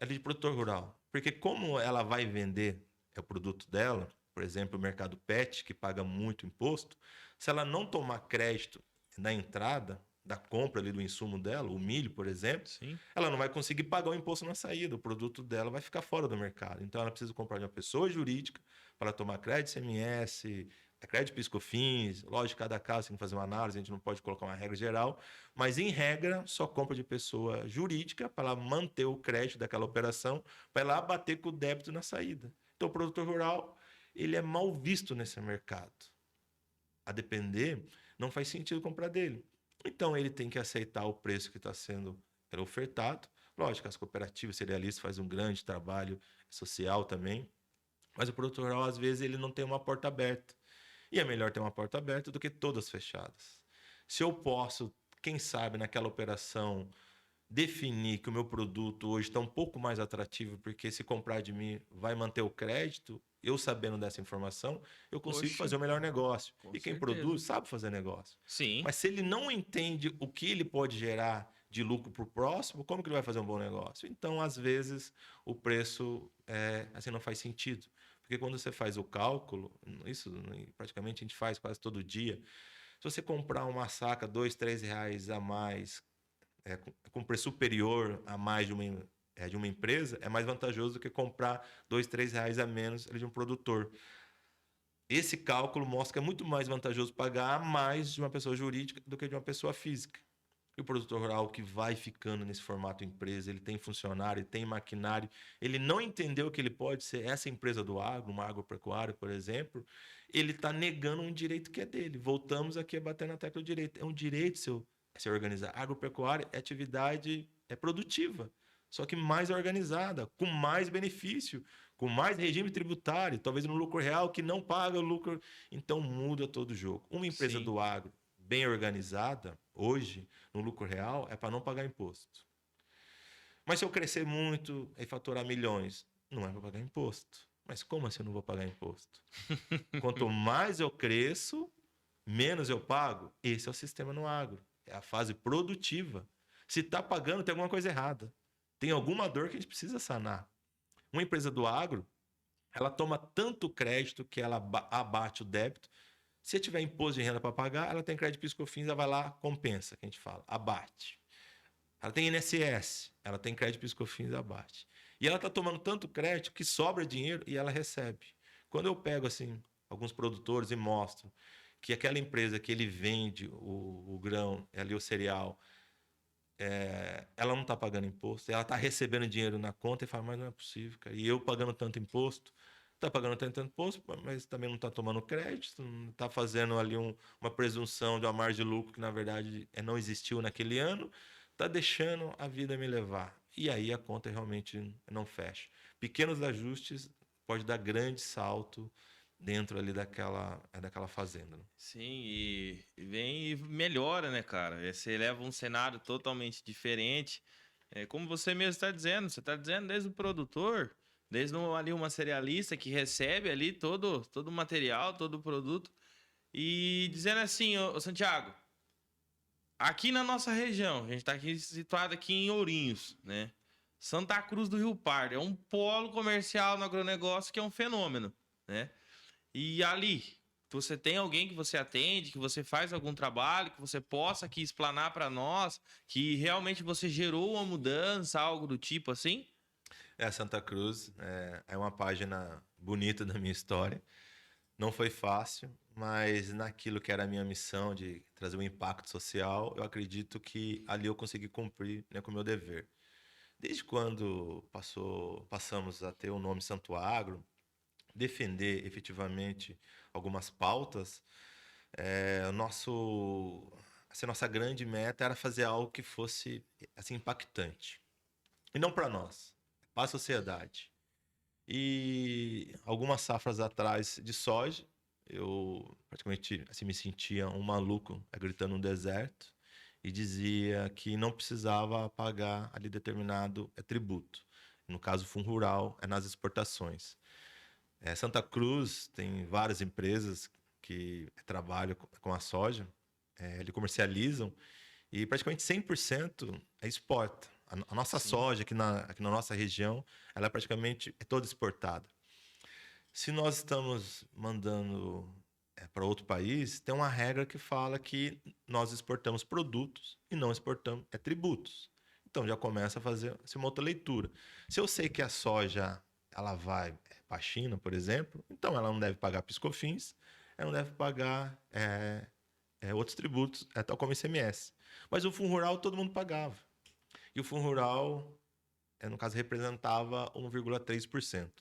de produtor rural. Porque como ela vai vender o produto dela, por exemplo, o mercado pet, que paga muito imposto, se ela não tomar crédito na entrada da compra ali do insumo dela, o milho, por exemplo, Sim. ela não vai conseguir pagar o imposto na saída. O produto dela vai ficar fora do mercado. Então, ela precisa comprar de uma pessoa jurídica para tomar crédito ICMS, crédito PIS/COFINS. Lógico, cada caso tem que fazer uma análise, a gente não pode colocar uma regra geral, mas, em regra, só compra de pessoa jurídica para ela manter o crédito daquela operação, para ela abater com o débito na saída. Então, o produtor rural ele é mal visto nesse mercado. A depender, não faz sentido comprar dele. Então, ele tem que aceitar o preço que está sendo ofertado. Lógico, as cooperativas cerealistas fazem um grande trabalho social também, mas o produtor rural, às vezes, ele não tem uma porta aberta. E é melhor ter uma porta aberta do que todas fechadas. Se eu posso, quem sabe, naquela operação, definir que o meu produto hoje está um pouco mais atrativo, porque se comprar de mim vai manter o crédito, eu sabendo dessa informação, eu consigo Oxe, fazer o melhor negócio. com E quem certeza. produz sabe fazer negócio. Sim. Mas se ele não entende o que ele pode gerar de lucro para o próximo, como que ele vai fazer um bom negócio? Então, às vezes, o preço assim, não faz sentido. Porque quando você faz o cálculo, isso praticamente a gente faz quase todo dia, se você comprar uma saca R$2, R$3 a mais, com preço superior a mais de uma empresa, é mais vantajoso do que comprar R$2, R$3 a menos de um produtor. Esse cálculo mostra que é muito mais vantajoso pagar a mais de uma pessoa jurídica do que de uma pessoa física. E o produtor rural que vai ficando nesse formato empresa, ele tem funcionário, ele tem maquinário, ele não entendeu que ele pode ser essa empresa do agro, uma agropecuária, por exemplo, ele está negando um direito que é dele. Voltamos aqui a bater na tecla do direito. É um direito seu se organizar. A agropecuária é atividade produtiva, só que mais organizada, com mais benefício, com mais regime tributário, talvez no lucro real que não paga o lucro. Então muda todo o jogo. Uma empresa Sim. do agro bem organizada, hoje, no lucro real, é para não pagar imposto. Mas se eu crescer muito e faturar milhões, não é para pagar imposto. Mas como assim eu não vou pagar imposto? Quanto mais eu cresço, menos eu pago. Esse é o sistema no agro. É a fase produtiva. Se está pagando, tem alguma coisa errada. Tem alguma dor que a gente precisa sanar. Uma empresa do agro, ela toma tanto crédito que ela abate o débito. Se tiver imposto de renda para pagar, ela tem crédito PIS/COFINS, ela vai lá, compensa, que a gente fala, abate. Ela tem INSS, ela tem crédito PIS/COFINS, abate. E ela está tomando tanto crédito que sobra dinheiro e ela recebe. Quando eu pego assim alguns produtores e mostro que aquela empresa que ele vende o grão, ali o cereal, ela não está pagando imposto, ela está recebendo dinheiro na conta e fala, mas não é possível, cara. E eu pagando tanto imposto, está pagando tanto imposto, mas também não está tomando crédito, não está fazendo ali uma presunção de uma margem de lucro que na verdade não existiu naquele ano, está deixando a vida me levar. E aí a conta realmente não fecha. Pequenos ajustes pode dar grande salto dentro ali daquela fazenda. Sim, e vem e melhora, né, cara? Você leva um cenário totalmente diferente. Como você mesmo está dizendo, você está dizendo desde o produtor, desde ali uma cerealista que recebe ali todo o material, todo o produto, e dizendo assim, ô Santiago, aqui na nossa região, a gente está aqui situado aqui em Ourinhos, né? Santa Cruz do Rio Pardo, é um polo comercial no agronegócio que é um fenômeno, né? E ali, você tem alguém que você atende, que você faz algum trabalho, que você possa aqui explanar para nós, que realmente você gerou uma mudança, algo do tipo assim? Santa Cruz é uma página bonita da minha história. Não foi fácil, mas naquilo que era a minha missão de trazer um impacto social, eu acredito que ali eu consegui cumprir, né, com o meu dever. Desde quando passamos a ter o nome Santo Agro, defender efetivamente algumas pautas, nossa grande meta era fazer algo que fosse assim, impactante. E não para nós, para a sociedade. E algumas safras atrás de soja, eu praticamente assim, me sentia um maluco gritando no deserto e dizia que não precisava pagar ali determinado tributo. No caso, fundo rural, nas exportações. Santa Cruz tem várias empresas que trabalham com a soja, eles comercializam e praticamente 100% exporta. A nossa Sim. soja aqui na nossa região, ela praticamente toda exportada. Se nós estamos mandando para outro país, tem uma regra que fala que nós exportamos produtos e não exportamos tributos. Então já começa a fazer uma outra leitura. Se eu sei que a soja ela vai para a China, por exemplo, então ela não deve pagar PIS/COFINS, ela não deve pagar outros tributos, tal como ICMS. Mas o Fundo Rural todo mundo pagava. E o Fundo Rural, no caso, representava 1,3%.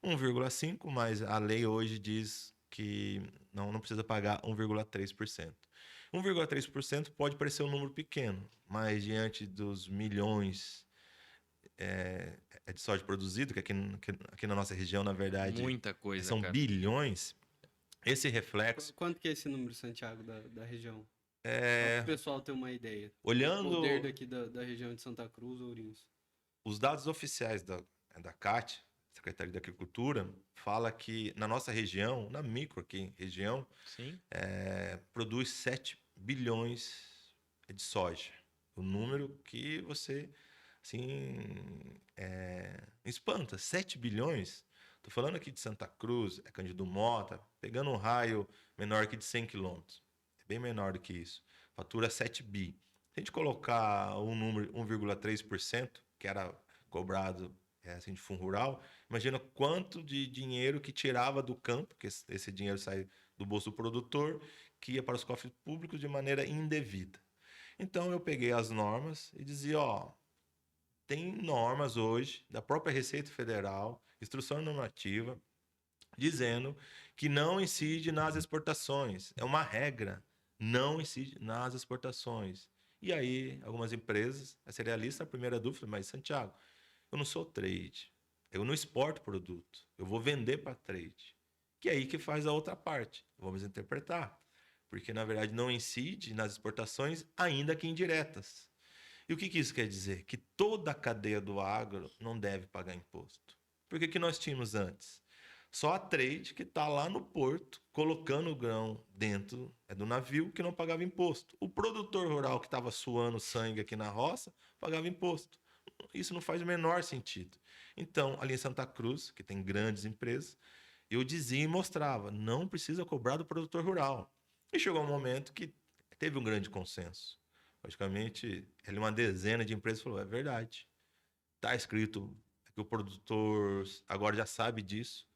1,5%, mas a lei hoje diz que não precisa pagar 1,3%. 1,3% pode parecer um número pequeno, mas diante dos milhões de soja produzido, que aqui na nossa região, na verdade, Muita coisa, são cara. bilhões, esse reflexo... Quanto que é esse número, Santiago, da região? É, Para o pessoal ter uma ideia. olhando... O poder daqui da região de Santa Cruz, Ourinhos. Os dados oficiais da CAT, Secretaria da Agricultura, fala que na nossa região, na micro aqui, região, Sim. produz 7 bilhões de soja. O número que você, assim, espanta. 7 bilhões? Estou falando aqui de Santa Cruz, Cândido Mota, pegando um raio menor que de 100 quilômetros. É bem menor do que isso. Fatura 7 bi. Se a gente colocar um número 1,3%, que era cobrado assim, de fundo rural, imagina quanto de dinheiro que tirava do campo, que esse dinheiro sai do bolso do produtor, que ia para os cofres públicos de maneira indevida. Então eu peguei as normas e dizia, ó, tem normas hoje da própria Receita Federal, instrução normativa, dizendo que não incide nas exportações. É uma regra, não incide nas exportações. E aí, algumas empresas, a cerealista, a primeira dúvida, mas Santiago, eu não sou trade, eu não exporto produto, eu vou vender para trade. Que é aí que faz a outra parte, vamos interpretar. Porque, na verdade, não incide nas exportações, ainda que indiretas. E o que isso quer dizer? Que toda a cadeia do agro não deve pagar imposto. Por que nós tínhamos antes? Só a trade que está lá no porto, colocando o grão dentro do navio, que não pagava imposto. O produtor rural que estava suando sangue aqui na roça, pagava imposto. Isso não faz o menor sentido. Então, ali em Santa Cruz, que tem grandes empresas, eu dizia e mostrava, não precisa cobrar do produtor rural. E chegou um momento que teve um grande consenso. Praticamente, uma dezena de empresas falou, é verdade. Está escrito que o produtor agora já sabe disso.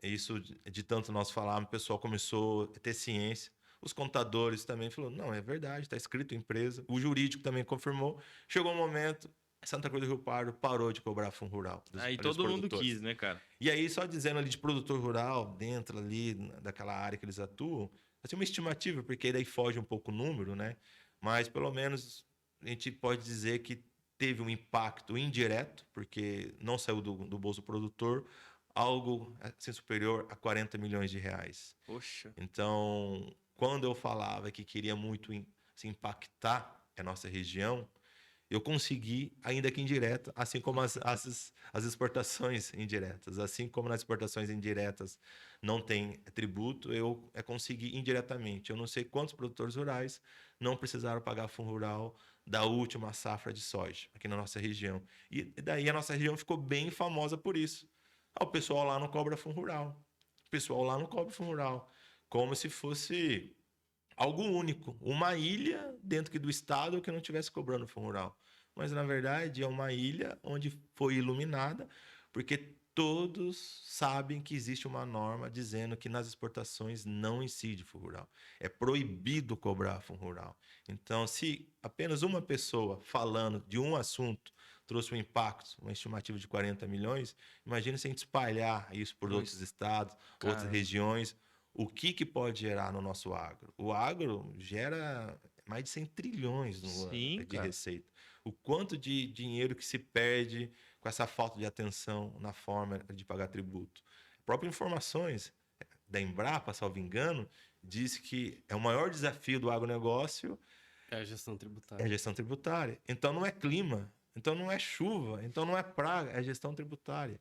Isso, de tanto nós falarmos, o pessoal começou a ter ciência. Os contadores também falaram, não, é verdade, está escrito empresa. O jurídico também confirmou. Chegou um momento, Santa Cruz do Rio Pardo parou de cobrar fundo rural. Aí todo mundo quis, né, cara? E aí, só dizendo ali de produtor rural, dentro ali daquela área que eles atuam, assim, uma estimativa, porque daí foge um pouco o número, né? Mas pelo menos a gente pode dizer que teve um impacto indireto, porque não saiu do bolso do produtor, algo assim, superior a 40 milhões de reais. Poxa. Então, quando eu falava que queria muito assim, impactar a nossa região, eu consegui, ainda que indireta, assim como as exportações indiretas. Assim como nas exportações indiretas não tem tributo, eu consegui indiretamente. Eu não sei quantos produtores rurais não precisaram pagar fundo rural da última safra de soja aqui na nossa região. E daí a nossa região ficou bem famosa por isso. O pessoal lá não cobra fundo rural. O pessoal lá não cobra fundo rural. Como se fosse algo único. Uma ilha dentro do estado que não estivesse cobrando fundo rural. Mas, na verdade, é uma ilha onde foi iluminada, porque todos sabem que existe uma norma dizendo que nas exportações não incide fundo rural. É proibido cobrar fundo rural. Então, se apenas uma pessoa falando de um assunto trouxe um impacto, uma estimativa de 40 milhões, imagina se a gente espalhar isso por outros estados, outras regiões, o que pode gerar no nosso agro? O agro gera mais de 100 trilhões no ano de receita. O quanto de dinheiro que se perde com essa falta de atenção na forma de pagar tributo. Próprias informações da Embrapa, salvo engano, diz que o maior desafio do agronegócio é a gestão tributária. É a gestão tributária. Então não é clima, então não é chuva, então não é praga, é gestão tributária.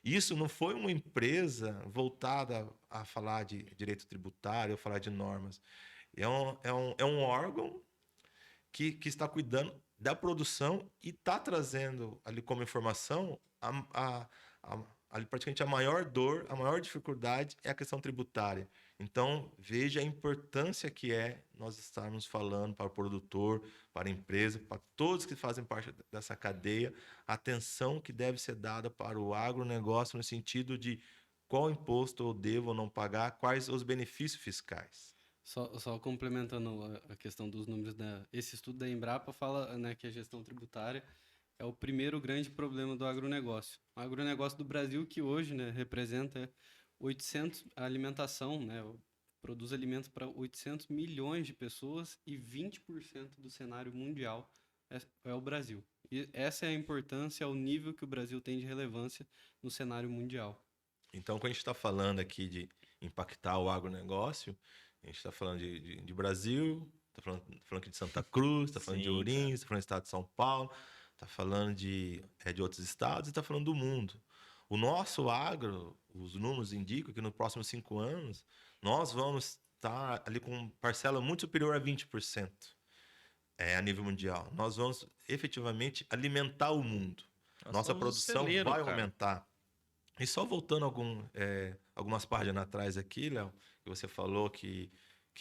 Isso não foi uma empresa voltada a falar de direito tributário, ou falar de normas. É um órgão que está cuidando da produção e está trazendo ali como informação ali praticamente a maior dor, a maior dificuldade é a questão tributária. Então, veja a importância que é nós estarmos falando para o produtor, para a empresa, para todos que fazem parte dessa cadeia, a atenção que deve ser dada para o agronegócio no sentido de qual imposto eu devo ou não pagar, quais os benefícios fiscais. Só complementando a questão dos números, esse estudo da Embrapa fala, né, que a gestão tributária é o primeiro grande problema do agronegócio. O agronegócio do Brasil, que hoje, né, representa 800, a alimentação, né, produz alimentos para 800 milhões de pessoas e 20% do cenário mundial é o Brasil. E essa é a importância, o nível que o Brasil tem de relevância no cenário mundial. Então, quando a gente está falando aqui de impactar o agronegócio, a gente está falando de Brasil, está falando aqui de Santa Cruz, está falando de Ourinhos, está falando do estado de São Paulo, está falando de outros estados e está falando do mundo. O nosso agro, os números indicam que nos próximos 5 anos, nós vamos estar ali com parcela muito superior a 20% a nível mundial. Nós vamos efetivamente alimentar o mundo. Nossa produção vai aumentar. E só voltando algumas páginas atrás aqui, Léo, que você falou que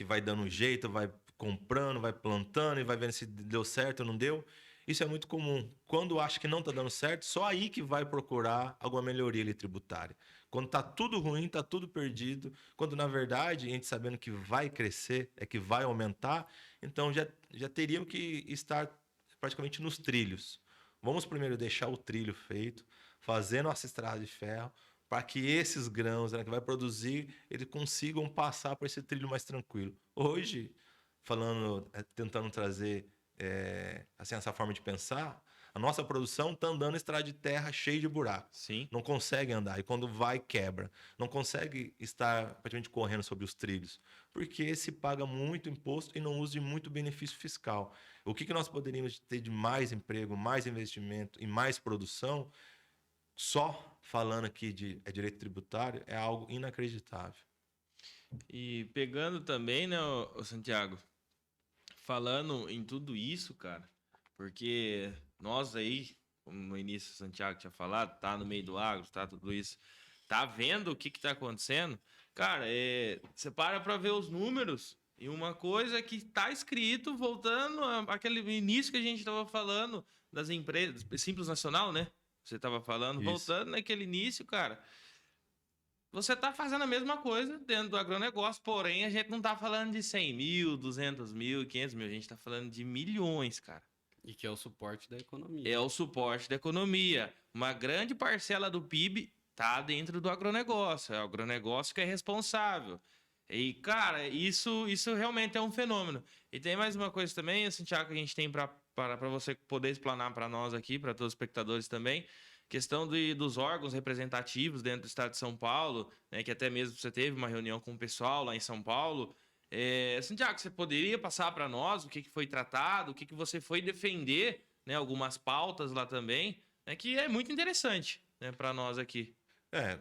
vai dando um jeito, vai comprando, vai plantando e vai vendo se deu certo ou não deu. Isso é muito comum. Quando acha que não está dando certo, só aí que vai procurar alguma melhoria ali tributária. Quando tá tudo ruim, tá tudo perdido, quando na verdade a gente sabendo que vai crescer, que vai aumentar, então já teriam que estar praticamente nos trilhos. Vamos primeiro deixar o trilho feito, fazer nossa estrada de ferro, para que esses grãos, né, que vai produzir, eles consigam passar por esse trilho mais tranquilo. Hoje, falando, tentando trazer assim, essa forma de pensar, a nossa produção está andando em estrada de terra cheia de buracos. Sim. Não consegue andar. E quando vai, quebra. Não consegue estar praticamente correndo sobre os trilhos. Porque se paga muito imposto e não usa de muito benefício fiscal. O que nós poderíamos ter de mais emprego, mais investimento e mais produção, só falando aqui de direito tributário, é algo inacreditável. E pegando também, né, ô Santiago, falando em tudo isso, cara, porque nós aí, como no início o Santiago tinha falado, tá no meio do agro, tá tudo isso, tá vendo o que tá acontecendo, cara, você para pra ver os números e uma coisa que tá escrito, voltando àquele início que a gente tava falando das empresas, Simples Nacional, né? Você tava falando, Isso. voltando naquele início, cara. Você está fazendo a mesma coisa dentro do agronegócio, porém a gente não está falando de 100 mil, 200 mil, 500 mil, a gente está falando de milhões, cara. E que é o suporte da economia. É o suporte da economia. Uma grande parcela do PIB está dentro do agronegócio, é o agronegócio que é responsável. E, cara, isso realmente é um fenômeno. E tem mais uma coisa também, Santiago, que a gente tem para você poder explanar para nós aqui, para todos os espectadores também, questão dos órgãos representativos dentro do estado de São Paulo, né, que até mesmo você teve uma reunião com o pessoal lá em São Paulo. Santiago, você poderia passar para nós o que foi tratado, o que você foi defender, né, algumas pautas lá também, né, que é muito interessante, né, para nós aqui.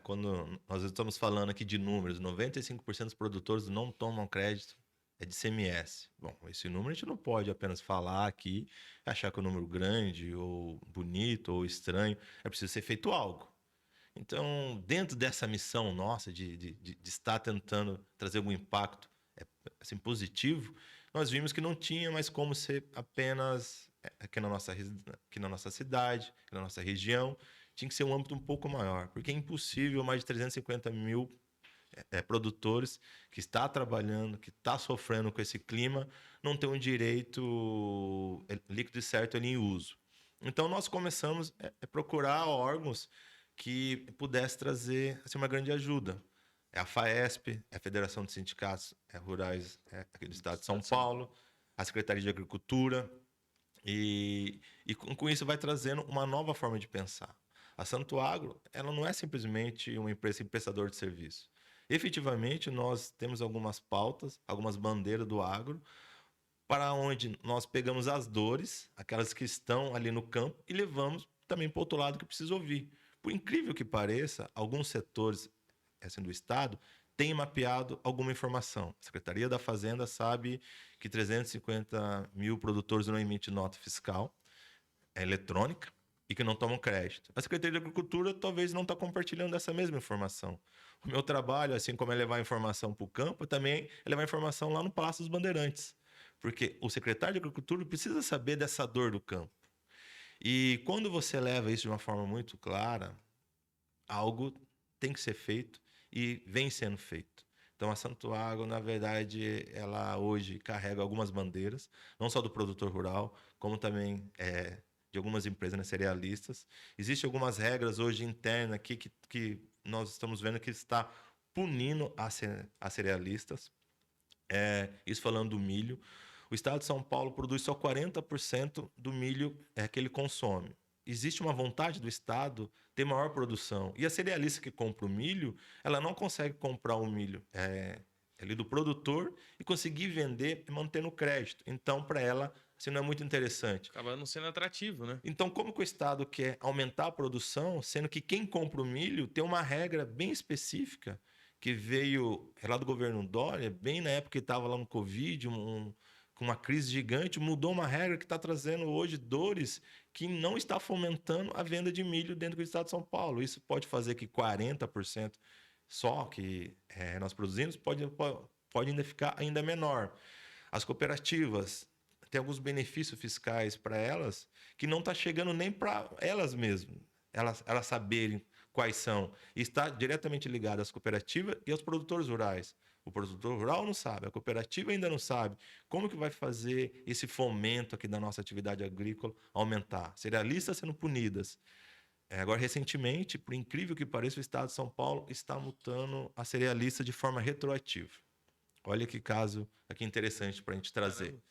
Quando nós estamos falando aqui de números, 95% dos produtores não tomam crédito de ICMS. Bom, esse número a gente não pode apenas falar aqui, achar que é um número grande, ou bonito, ou estranho. É preciso ser feito algo. Então, dentro dessa missão nossa de estar tentando trazer algum impacto assim, positivo, nós vimos que não tinha mais como ser apenas aqui na nossa cidade, aqui na nossa região. Tinha que ser um âmbito um pouco maior, porque é impossível mais de 350 mil produtores que está trabalhando, que está sofrendo com esse clima, não ter um direito líquido e certo ali em uso. Então, nós começamos a procurar órgãos que pudesse trazer assim, uma grande ajuda. É a FAESP, é a Federação de Sindicatos Rurais aqui do estado de São Paulo, a Secretaria de Agricultura, e com isso vai trazendo uma nova forma de pensar. A Santo Agro, ela não é simplesmente uma empresa prestadora de serviço. Efetivamente, nós temos algumas pautas, algumas bandeiras do agro, para onde nós pegamos as dores, aquelas que estão ali no campo, e levamos também para o outro lado que precisa ouvir. Por incrível que pareça, alguns setores assim, do Estado têm mapeado alguma informação. A Secretaria da Fazenda sabe que 350 mil produtores não emitem nota fiscal eletrônica e que não tomam crédito. A Secretaria de Agricultura talvez não está compartilhando essa mesma informação. O meu trabalho, assim como é levar informação para o campo, também é levar informação lá no Palácio dos Bandeirantes. Porque o secretário de Agricultura precisa saber dessa dor do campo. E quando você leva isso de uma forma muito clara, algo tem que ser feito e vem sendo feito. Então, a Santo Agro, na verdade, ela hoje carrega algumas bandeiras, não só do produtor rural, como também de algumas empresas, né, cerealistas. Existem algumas regras hoje internas aqui que nós estamos vendo que está punindo as cerealistas. Isso falando do milho. O estado de São Paulo produz só 40% do milho que ele consome. Existe uma vontade do estado ter maior produção. E a cerealista que compra o milho, ela não consegue comprar o milho ali do produtor e conseguir vender e manter no crédito. Então, para ela, assim, não é muito interessante. Acaba não sendo atrativo, né? Então, como que o estado quer aumentar a produção, sendo que quem compra o milho tem uma regra bem específica que veio lá do governo Dória, bem na época que estava lá no Covid, com uma crise gigante, mudou uma regra que está trazendo hoje dores que não está fomentando a venda de milho dentro do estado de São Paulo. Isso pode fazer que 40% só que nós produzimos pode ainda ficar ainda menor. As cooperativas têm alguns benefícios fiscais para elas que não está chegando nem para elas mesmas. Elas saberem quais são. E está diretamente ligado às cooperativas e aos produtores rurais. O produtor rural não sabe, a cooperativa ainda não sabe. Como que vai fazer esse fomento aqui da nossa atividade agrícola aumentar? Cerealistas sendo punidas. Agora, recentemente, por incrível que pareça, o Estado de São Paulo está multando a cerealista de forma retroativa. Olha que caso aqui interessante para a gente trazer.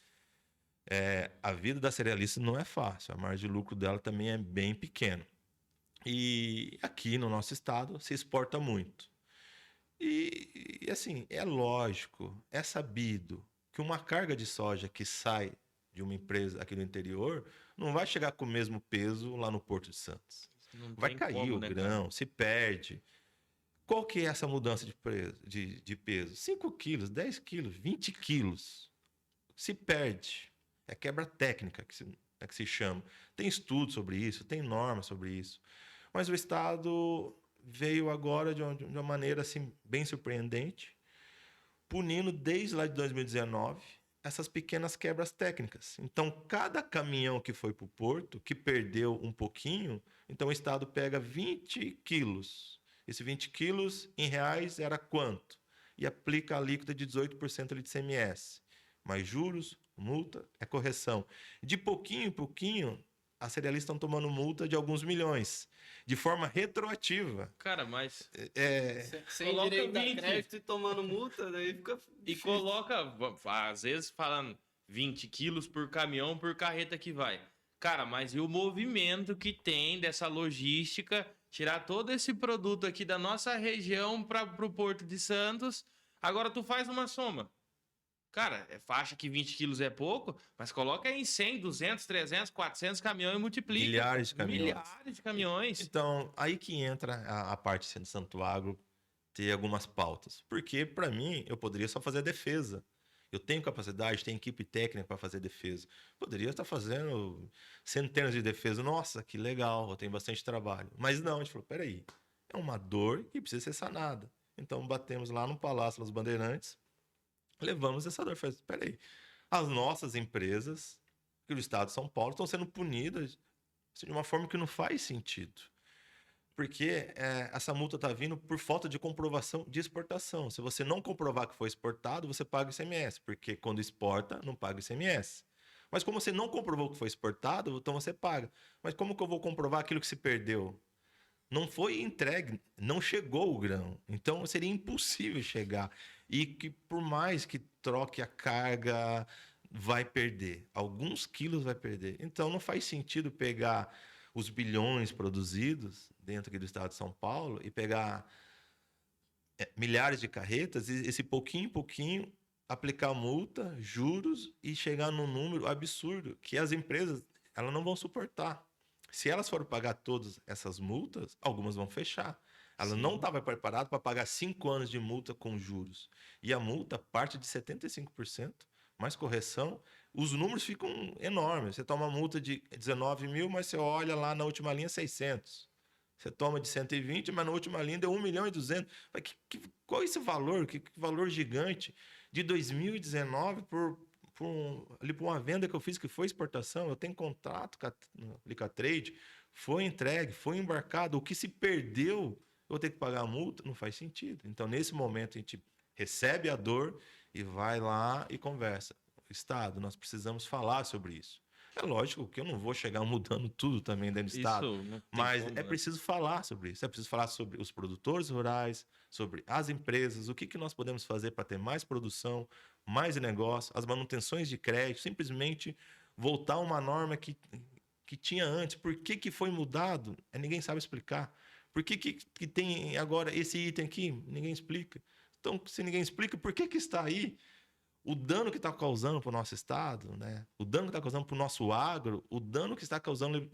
A vida da cerealista não é fácil, a margem de lucro dela também é bem pequena. E aqui no nosso estado se exporta muito. E assim, é lógico, é sabido que uma carga de soja que sai de uma empresa aqui no interior não vai chegar com o mesmo peso lá no Porto de Santos. Não Vai tem cair como, o né, grão, cara? se perde. Qual que é essa mudança de peso? 5 quilos, 10 quilos, 20 quilos. Se perde. É quebra técnica que se chama. Tem estudo sobre isso, tem norma sobre isso. Mas o Estado veio agora de uma maneira assim, bem surpreendente, punindo desde lá de 2019 essas pequenas quebras técnicas. Então, cada caminhão que foi para o porto, que perdeu um pouquinho, então o Estado pega 20 quilos. Esse 20 quilos, em reais, era quanto? E aplica a alíquota de 18% de ICMS. Mais juros, multa, é correção. De pouquinho em pouquinho, as cerealistas estão tomando multa de alguns milhões, de forma retroativa. Cara, mas. Sem Coloca direito a 20. crédito e tomando multa, daí fica E difícil. coloca, às vezes, falando 20 quilos por caminhão por carreta que vai. Cara, mas e o movimento que tem dessa logística, tirar todo esse produto aqui da nossa região para o Porto de Santos? Agora tu faz uma soma. Cara, acha que 20 quilos é pouco, mas coloca aí em 100, 200, 300, 400 caminhões e multiplica. Milhares de caminhões. Milhares de caminhões. Então, aí que entra a parte de Santo Agro ter algumas pautas. Porque, para mim, eu poderia só fazer a defesa. Eu tenho capacidade, tenho equipe técnica para fazer defesa. Poderia estar fazendo centenas de defesas. Nossa, que legal, eu tenho bastante trabalho. Mas não, a gente falou, peraí, é uma dor que precisa ser sanada. Então, batemos lá no Palácio dos Bandeirantes, levamos essa dor. Falei, peraí, as nossas empresas, que do estado de São Paulo, estão sendo punidas de uma forma que não faz sentido. Porque essa multa está vindo por falta de comprovação de exportação. Se você não comprovar que foi exportado, você paga o ICMS, porque quando exporta, não paga o ICMS. Mas como você não comprovou que foi exportado, então você paga. Mas como que eu vou comprovar aquilo que se perdeu? Não foi entregue, não chegou o grão. Então seria impossível chegar. E que por mais que troque a carga, vai perder. Alguns quilos vai perder. Então não faz sentido pegar os bilhões produzidos dentro aqui do estado de São Paulo e pegar milhares de carretas e esse pouquinho em pouquinho aplicar multa, juros e chegar num número absurdo que as empresas elas não vão suportar. Se elas forem pagar todas essas multas, algumas vão fechar. Ela não estava preparada para pagar 5 anos de multa com juros. E a multa parte de 75%, mais correção. Os números ficam enormes. Você toma uma multa de 19 mil, mas você olha lá na última linha 600. Você toma de 120, mas na última linha deu 1 milhão e 200. Qual é esse valor? Que valor gigante. De 2019 ali por uma venda que eu fiz que foi exportação, eu tenho contrato com a Aplicatrade, foi entregue, foi embarcado. O que se perdeu, eu vou ter que pagar a multa? Não faz sentido. Então, nesse momento, a gente recebe a dor e vai lá e conversa. Estado, nós precisamos falar sobre isso. É lógico que eu não vou chegar mudando tudo também dentro do Estado, mas é preciso falar sobre isso. É preciso falar sobre os produtores rurais, sobre as empresas, o que nós podemos fazer para ter mais produção, mais negócio, as manutenções de crédito, simplesmente voltar a uma norma que tinha antes. Por que foi mudado? Ninguém sabe explicar. Por que tem agora esse item aqui? Ninguém explica. Então, se ninguém explica, por que está aí? O dano que está causando para o nosso estado, né? O dano que está causando para o nosso agro, o dano que está causando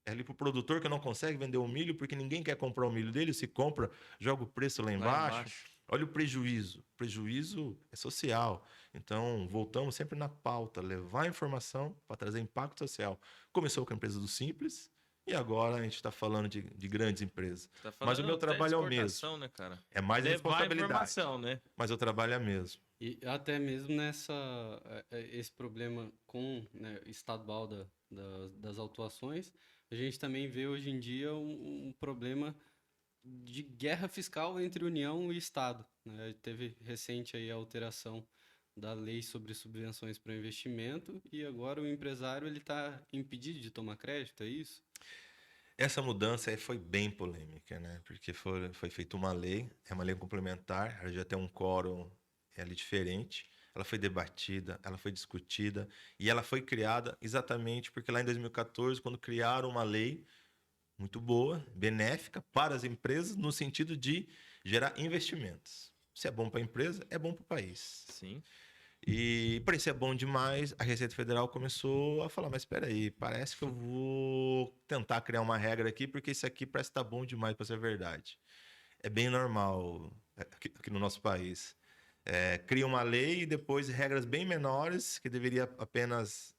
ali para o produtor que não consegue vender o milho porque ninguém quer comprar o milho dele, se compra, joga o preço lá embaixo. Olha o prejuízo. O prejuízo é social. Então, voltamos sempre na pauta, levar informação para trazer impacto social. Começou com a empresa do Simples e agora a gente está falando de grandes empresas. Mas o meu trabalho é o mesmo. Né, cara? É mais responsabilidade. Informação, né? Mas o trabalho é mesmo. E até mesmo esse problema com, né, estadual das autuações, a gente também vê hoje em dia um problema de guerra fiscal entre União e Estado, né? Teve recente aí a alteração da lei sobre subvenções para investimento e agora o empresário ele está impedido de tomar crédito, é isso? Essa mudança aí foi bem polêmica, né? Porque foi feita uma lei, é uma lei complementar, ela já tem um quórum ali diferente. Ela foi debatida, ela foi discutida e ela foi criada exatamente porque lá em 2014, quando criaram uma lei muito boa, benéfica para as empresas, no sentido de gerar investimentos. Se é bom para a empresa, é bom para o país. Sim. E para isso é bom demais, a Receita Federal começou a falar, mas espera aí, parece que eu vou tentar criar uma regra aqui, porque isso aqui parece estar bom demais para ser verdade. É bem normal aqui no nosso país. Cria uma lei e depois regras bem menores, que deveria apenas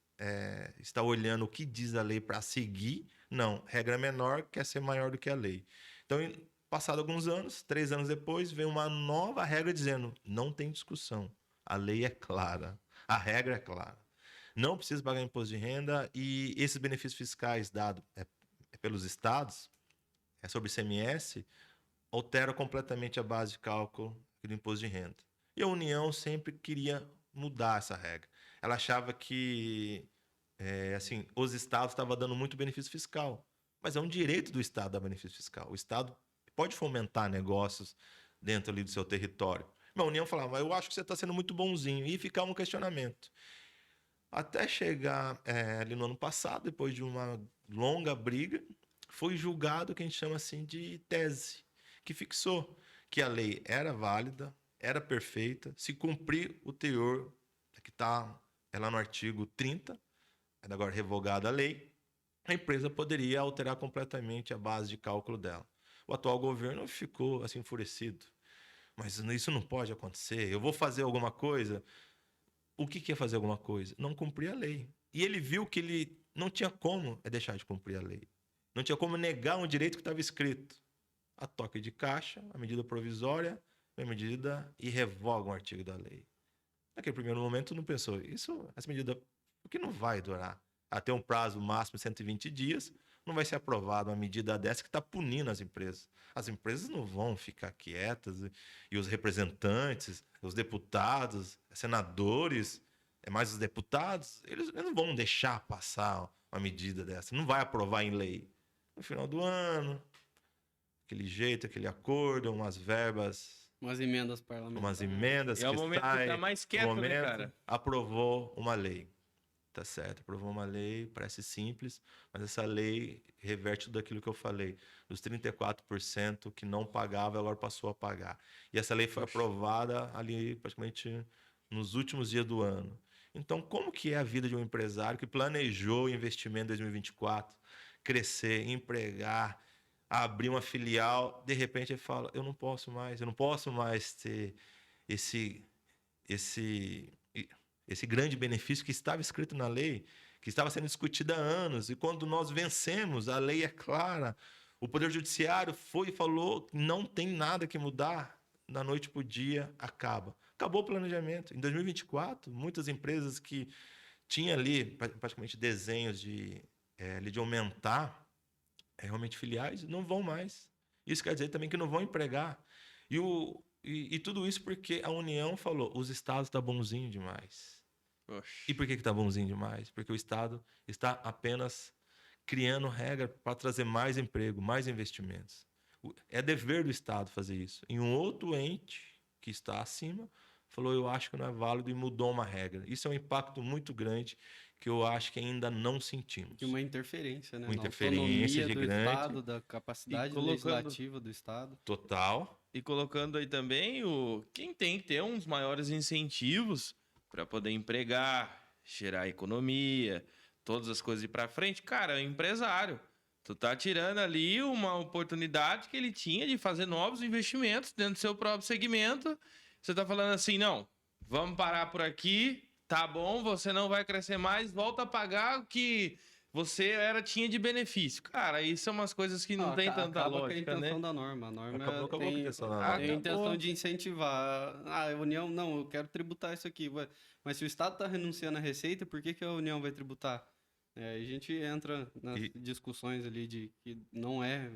estar olhando o que diz a lei para seguir. Não, regra menor quer ser maior do que a lei. Então, passado alguns anos, 3 anos depois, vem uma nova regra dizendo, não tem discussão. A lei é clara, a regra é clara. Não precisa pagar imposto de renda e esses benefícios fiscais dados pelos estados, sobre ICMS, altera completamente a base de cálculo do imposto de renda. E a União sempre queria mudar essa regra. Ela achava que assim, os estados estavam dando muito benefício fiscal. Mas é um direito do estado dar benefício fiscal. O estado pode fomentar negócios dentro ali do seu território. Mas a União falava, eu acho que você está sendo muito bonzinho. E ficava um questionamento. Até chegar ali no ano passado, depois de uma longa briga, foi julgado o que a gente chama assim de tese, que fixou que a lei era válida, era perfeita, se cumprir o teor que está lá no artigo 30, agora revogada a lei, a empresa poderia alterar completamente a base de cálculo dela. O atual governo ficou assim enfurecido. Mas isso não pode acontecer. Eu vou fazer alguma coisa. O que é fazer alguma coisa? Não cumprir a lei. E ele viu que ele não tinha como deixar de cumprir a lei. Não tinha como negar um direito que estava escrito. A toque de caixa, a medida provisória, a medida e revoga um artigo da lei. Naquele primeiro momento não pensou, essa medida, porque não vai durar. Até um prazo máximo de 120 dias, não vai ser aprovada uma medida dessa que está punindo as empresas. As empresas não vão ficar quietas e os representantes, os deputados, senadores, mais os deputados, eles não vão deixar passar uma medida dessa. Não vai aprovar em lei. No final do ano, aquele jeito, aquele acordo, umas verbas, Umas emendas parlamentares. umas emendas É o que momento que saem, tá mais quieto, no né, momento, cara? aprovou uma lei. Tá certo, aprovou uma lei, parece simples, mas essa lei reverte tudo aquilo que eu falei. Dos 34% que não pagava, agora passou a pagar. E essa lei foi aprovada ali praticamente nos últimos dias do ano. Então, como que é a vida de um empresário que planejou investimento em 2024, crescer, empregar, abrir uma filial, de repente ele fala, eu não posso mais ter esse grande benefício que estava escrito na lei, que estava sendo discutida há anos. E quando nós vencemos, a lei é clara. O Poder Judiciário foi e falou que não tem nada que mudar. Da noite para o dia, acaba. Acabou o planejamento. Em 2024, muitas empresas que tinham ali praticamente desenhos de aumentar realmente filiais, não vão mais. Isso quer dizer também que não vão empregar. E tudo isso porque a União falou, os estados estão bonzinho demais. Oxe. E por que está bonzinho demais? Porque o Estado está apenas criando regra para trazer mais emprego, mais investimentos. É dever do Estado fazer isso. E um outro ente que está acima falou, eu acho que não é válido e mudou uma regra. Isso é um impacto muito grande que eu acho que ainda não sentimos. E uma interferência, né? Uma Na interferência autonomia do gigante. Estado, da capacidade legislativa do Estado. Total. E colocando aí também quem tem que ter uns maiores incentivos para poder empregar, gerar economia, todas as coisas ir para frente, cara, é o empresário. Tu tá tirando ali uma oportunidade que ele tinha de fazer novos investimentos dentro do seu próprio segmento. Você tá falando assim, não, vamos parar por aqui, tá bom, você não vai crescer mais, volta a pagar o que você tinha de benefício. Cara, isso são umas coisas que não tem tanta acaba lógica, com a intenção né? da norma. A norma Acabou com a tem intenção da norma. a intenção Acabou. de incentivar. A União, não, eu quero tributar isso aqui. Mas se o Estado está renunciando à receita, por que a União vai tributar? A gente entra nas discussões ali de que não é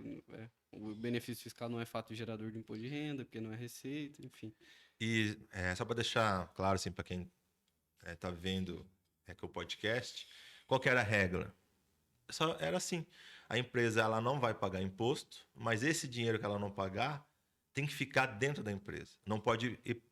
o benefício fiscal não é fato gerador de imposto de renda, porque não é receita, enfim. E só para deixar claro, assim, para quem está vendo que o podcast, qual que era a regra? Só era assim, a empresa ela não vai pagar imposto, mas esse dinheiro que ela não pagar tem que ficar dentro da empresa, não pode ir,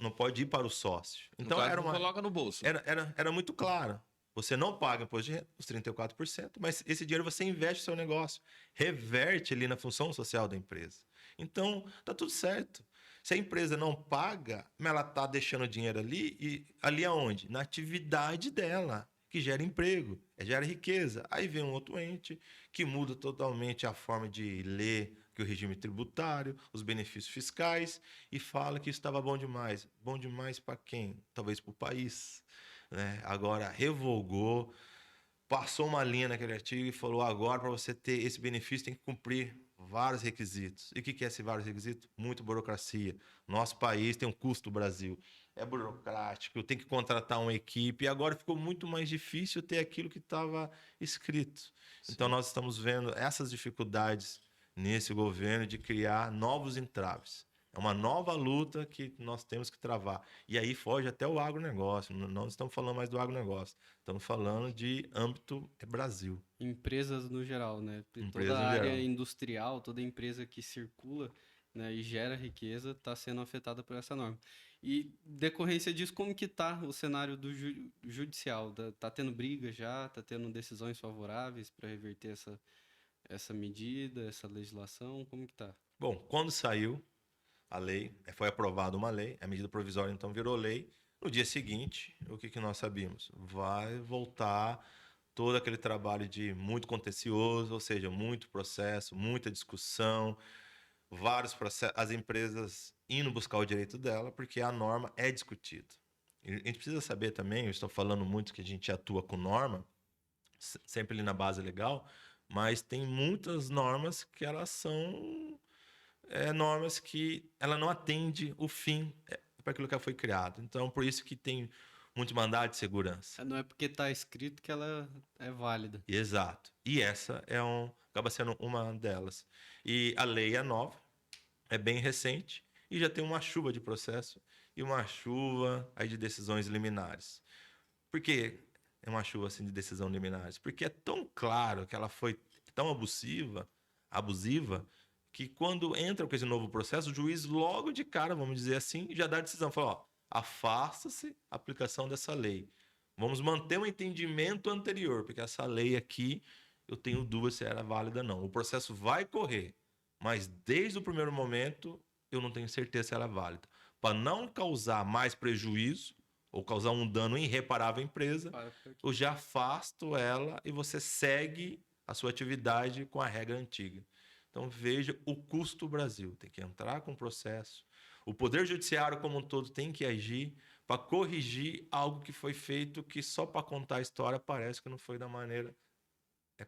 não pode ir para o sócio. Então No caso, não coloca no bolso. era muito claro. Você não paga imposto de renda, os 34%, mas esse dinheiro você investe no seu negócio, reverte ali na função social da empresa. Então, tá tudo certo. Se a empresa não paga, ela está deixando o dinheiro ali, e ali aonde? Na atividade dela, que gera emprego, gera riqueza. Aí vem um outro ente que muda totalmente a forma de ler que o regime tributário, os benefícios fiscais, e fala que isso estava bom demais. Bom demais para quem? Talvez para o país. Né? Agora revogou, passou uma linha naquele artigo e falou: agora, para você ter esse benefício, tem que cumprir vários requisitos. E o que é esse vários requisitos? Muita burocracia. Nosso país tem um custo do Brasil. É burocrático, tem que contratar uma equipe. E agora ficou muito mais difícil ter aquilo que estava escrito. Sim. Então, nós estamos vendo essas dificuldades nesse governo de criar novos entraves. É uma nova luta que nós temos que travar. E aí foge até o agronegócio. Não estamos falando mais do agronegócio. Estamos falando de âmbito Brasil. Empresas no geral, né? Empresas toda a área geral. industrial, toda empresa que circula, né, e gera riqueza está sendo afetada por essa norma. E decorrência disso, como que está o cenário do judicial? Está tendo briga já? Está tendo decisões favoráveis para reverter essa medida, essa legislação? Como que está? Bom, quando saiu a lei, foi aprovada uma lei, a medida provisória então virou lei. No dia seguinte, o que nós sabíamos? Vai voltar todo aquele trabalho de muito contencioso, ou seja, muito processo, muita discussão, vários processos, as empresas indo buscar o direito dela, porque a norma é discutida. A gente precisa saber também, eu estou falando muito que a gente atua com norma, sempre ali na base legal, mas tem muitas normas que elas são normas que ela não atende o fim para aquilo que ela foi criado. Então, por isso que tem muito mandado de segurança. Não é porque está escrito que ela é válida. Exato. E essa acaba sendo uma delas. E a lei é nova, é bem recente, e já tem uma chuva de processo e uma chuva aí de decisões liminares. Por que é uma chuva assim de decisão liminares? Porque é tão claro que ela foi tão abusiva, que quando entra com esse novo processo, o juiz logo de cara, vamos dizer assim, já dá a decisão, fala: ó, afasta-se a aplicação dessa lei. Vamos manter o entendimento anterior, porque essa lei aqui, eu tenho dúvida se era válida ou não. O processo vai correr, mas desde o primeiro momento, eu não tenho certeza se ela é válida. Para não causar mais prejuízo ou causar um dano irreparável à empresa, eu já afasto ela e você segue a sua atividade com a regra antiga. Então, veja o custo do Brasil. Tem que entrar com o processo. O Poder Judiciário como um todo tem que agir para corrigir algo que foi feito que só para contar a história parece que não foi da maneira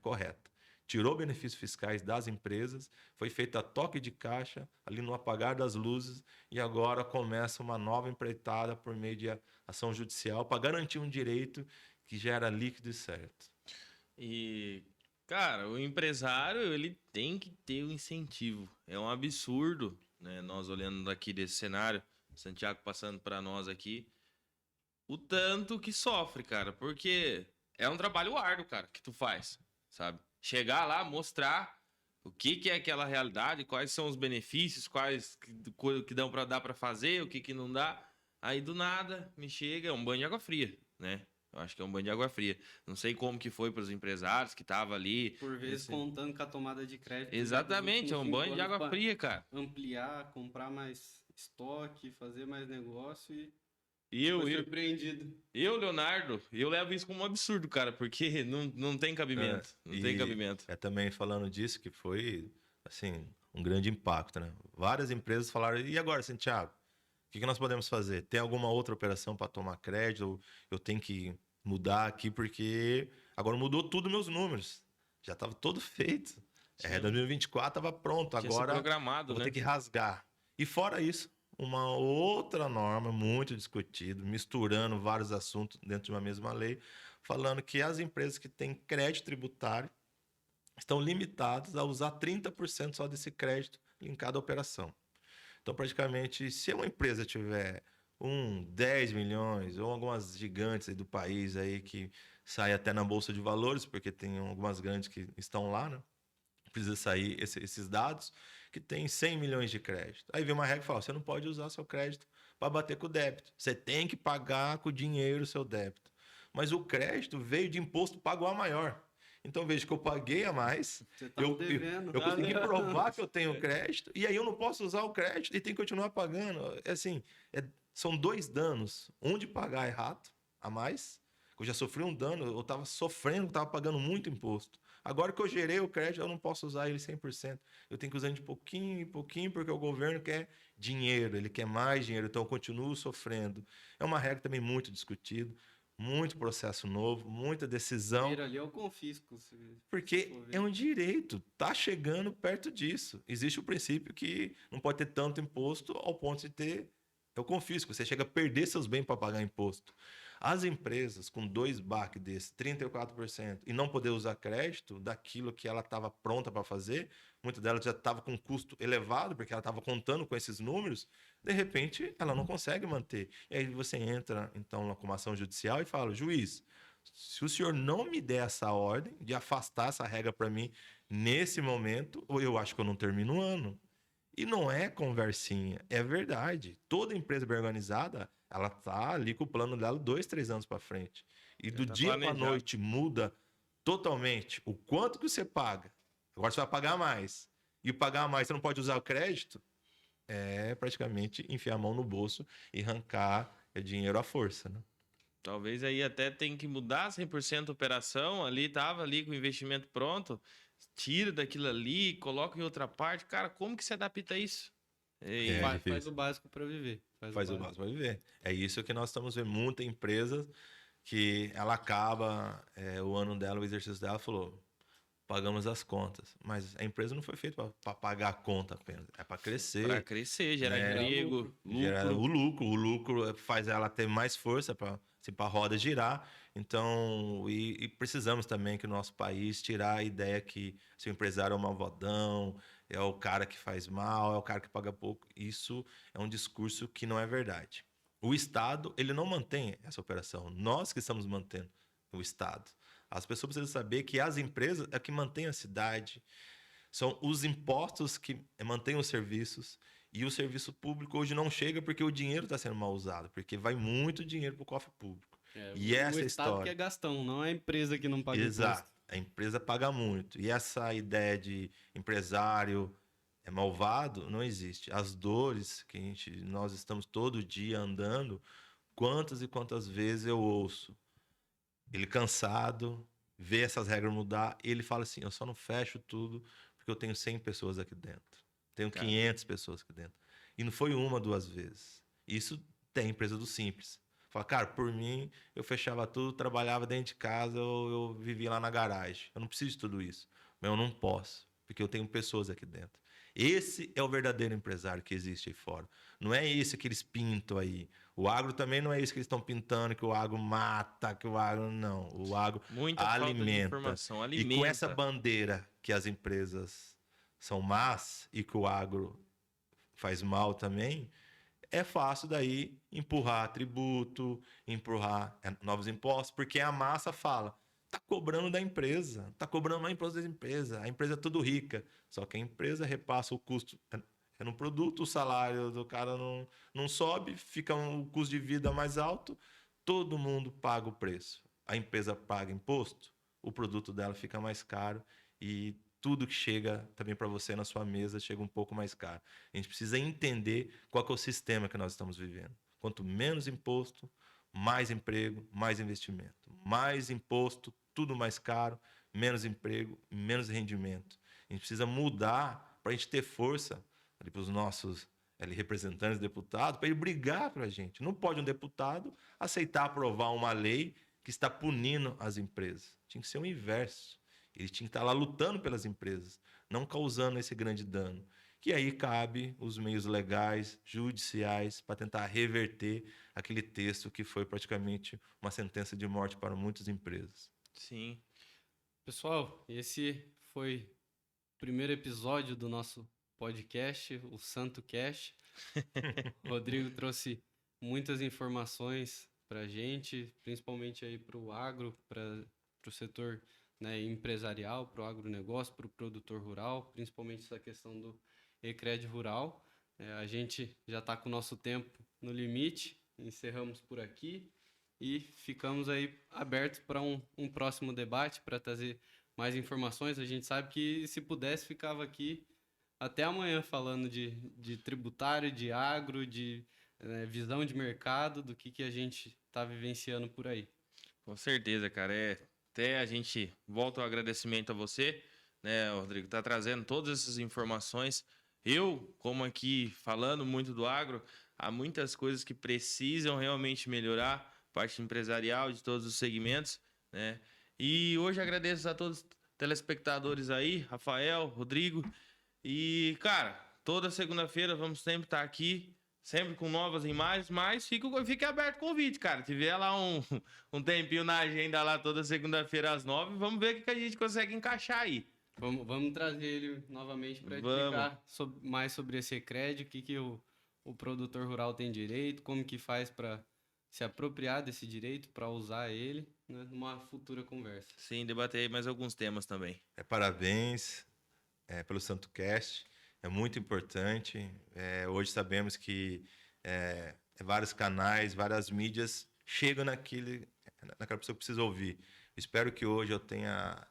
correta. Tirou benefícios fiscais das empresas, foi feito a toque de caixa, ali no apagar das luzes, e agora começa uma nova empreitada por meio de ação judicial para garantir um direito que já era líquido e certo. E... cara, o empresário, ele tem que ter o incentivo. É um absurdo, né? Nós olhando daqui desse cenário, Santiago passando para nós aqui, o tanto que sofre, cara. Porque é um trabalho árduo, cara, que tu faz, sabe? Chegar lá, mostrar o que é aquela realidade, quais são os benefícios, quais que dá para fazer, o que não dá. Aí, do nada, me chega um banho de água fria, né? Eu acho que é um banho de água fria. Não sei como que foi para os empresários que estavam ali. Por vezes contando com a tomada de crédito. Exatamente, é um banho de água fria, cara. Ampliar, comprar mais estoque, fazer mais negócio e foi surpreendido. Leonardo, eu levo isso como um absurdo, cara, porque não tem cabimento. Não tem cabimento. É também falando disso que foi, assim, um grande impacto, né? Várias empresas falaram: e agora, Santiago? O que nós podemos fazer? Tem alguma outra operação para tomar crédito? Eu tenho que mudar aqui porque agora mudou tudo meus números. Já estava todo feito. 2024 estava pronto. Agora programado, vou ter que rasgar. E fora isso, uma outra norma muito discutida, misturando vários assuntos dentro de uma mesma lei, falando que as empresas que têm crédito tributário estão limitados a usar 30% só desse crédito em cada operação. Então, praticamente, se uma empresa tiver 10 milhões, ou algumas gigantes aí do país aí que saem até na Bolsa de Valores, porque tem algumas grandes que estão lá, né? Precisa sair esses dados, que tem 100 milhões de crédito. Aí vem uma regra e fala, você não pode usar seu crédito para bater com o débito. Você tem que pagar com o dinheiro o seu débito. Mas o crédito veio de imposto pago a maior. Então, veja que eu paguei a mais, Você tá devendo. eu consegui provar que eu tenho crédito, e aí eu não posso usar o crédito e tenho que continuar pagando. É assim, são 2 danos. Um de pagar errado, a mais, eu já sofri um dano, eu estava sofrendo, estava pagando muito imposto. Agora que eu gerei o crédito, eu não posso usar ele 100%. Eu tenho que usar de pouquinho em pouquinho, porque o governo quer dinheiro, ele quer mais dinheiro, então eu continuo sofrendo. É uma regra também muito discutida, muito processo novo, muita decisão. Ali eu confisco. Porque é um direito, tá chegando perto disso. Existe o princípio que não pode ter tanto imposto ao ponto de ter o confisco. Você chega a perder seus bens para pagar imposto. As empresas com 2 BAC desse, 34%, e não poder usar crédito daquilo que ela estava pronta para fazer, muitas delas já estavam com custo elevado, porque ela estava contando com esses números, de repente ela não consegue manter. E aí você entra, então, com uma ação judicial e fala, juiz, se o senhor não me der essa ordem de afastar essa regra para mim nesse momento, ou eu acho que eu não termino o ano. E não é conversinha, é verdade. Toda empresa bem organizada, ela tá ali com o plano dela 2, 3 anos para frente. E do dia para a noite muda totalmente o quanto que você paga. Agora você vai pagar mais. E pagar mais, você não pode usar o crédito, é praticamente enfiar a mão no bolso e arrancar dinheiro à força, né? Talvez aí até tem que mudar 100% a operação, ali tava ali com o investimento pronto, tira daquilo ali, coloca em outra parte. Cara, como que se adapta a isso? Faz o básico para viver. Faz o básico para viver. É isso que nós estamos vendo. Muita empresa que ela acaba o ano dela, o exercício dela, falou, pagamos as contas. Mas a empresa não foi feita para pagar a conta apenas. É para crescer. Para crescer, gerar emprego, lucro. Gerar o lucro. O lucro faz ela ter mais força para a roda girar. Então, e precisamos também que o nosso país tirar a ideia que se o empresário é um malvadão, é o cara que faz mal, é o cara que paga pouco. Isso é um discurso que não é verdade. O Estado, ele não mantém essa operação. Nós que estamos mantendo o Estado. As pessoas precisam saber que as empresas é que mantêm a cidade, são os impostos que mantêm os serviços, e o serviço público hoje não chega porque o dinheiro está sendo mal usado, porque vai muito dinheiro para o cofre público. E essa o Estado história que é gastão, não é a empresa que não paga Exato. imposto. A empresa paga muito. E essa ideia de empresário é malvado não existe. As dores que nós estamos todo dia andando, quantas e quantas vezes eu ouço ele cansado, vê essas regras mudar, e ele fala assim, eu só não fecho tudo porque eu tenho 100 pessoas aqui dentro. Tenho 500 pessoas aqui dentro. E não foi 1, 2 vezes. Isso tem empresa do Simples. Fala, cara, por mim, eu fechava tudo, trabalhava dentro de casa, eu vivia lá na garagem. Eu não preciso de tudo isso. Mas eu não posso, porque eu tenho pessoas aqui dentro. Esse é o verdadeiro empresário que existe aí fora. Não é esse que eles pintam aí. O agro também não é isso que eles estão pintando, que o agro mata, que o agro... Não, o agro Muita alimenta. falta de informação, alimenta. E com essa bandeira que as empresas são más e que o agro faz mal também, é fácil daí empurrar tributo, empurrar novos impostos, porque a massa fala, tá cobrando da empresa, tá cobrando mais imposto da empresa, a empresa é tudo rica, só que a empresa repassa o custo no produto, o salário do cara não sobe, fica um custo de vida mais alto, todo mundo paga o preço. A empresa paga imposto, o produto dela fica mais caro e tudo que chega também para você na sua mesa chega um pouco mais caro. A gente precisa entender qual que é o sistema que nós estamos vivendo. Quanto menos imposto, mais emprego, mais investimento. Mais imposto, tudo mais caro, menos emprego, menos rendimento. A gente precisa mudar para a gente ter força para os nossos representantes, deputados, para ele brigar para a gente. Não pode um deputado aceitar aprovar uma lei que está punindo as empresas. Tinha que ser o inverso. Ele tinha que estar lá lutando pelas empresas, não causando esse grande dano. Que aí cabe os meios legais, judiciais, para tentar reverter aquele texto que foi praticamente uma sentença de morte para muitas empresas. Sim. Pessoal, esse foi o primeiro episódio do nosso podcast, o Santo Cast. O Rodrigo trouxe muitas informações para a gente, principalmente aí para o agro, para o setor, né, empresarial, para o agronegócio, para o produtor rural, principalmente essa questão do Ecred Rural. A gente já está com o nosso tempo no limite, encerramos por aqui e ficamos aí abertos para um próximo debate, para trazer mais informações. A gente sabe que se pudesse ficava aqui até amanhã falando de tributário, de agro, de visão de mercado, do que a gente está vivenciando por aí. Com certeza, cara. Até a gente volta o agradecimento a você, né, Rodrigo, tá trazendo todas essas informações. Eu, como aqui falando muito do agro, há muitas coisas que precisam realmente melhorar, parte empresarial de todos os segmentos, né? E hoje agradeço a todos os telespectadores aí, Rafael, Rodrigo. E, cara, toda segunda-feira vamos sempre estar aqui, sempre com novas imagens, mas fique aberto o convite, cara. Tiver lá um tempinho na agenda lá toda segunda-feira às 9, vamos ver o que a gente consegue encaixar aí. Vamos trazer ele novamente para explicar mais sobre esse Ecred, o que o produtor rural tem direito, como que faz para se apropriar desse direito, para usar ele, né, numa futura conversa. Sim, debater aí mais alguns temas também. Parabéns pelo Santo Cast, é muito importante. Hoje sabemos que vários canais, várias mídias chegam naquela pessoa que precisa ouvir. Espero que hoje eu tenha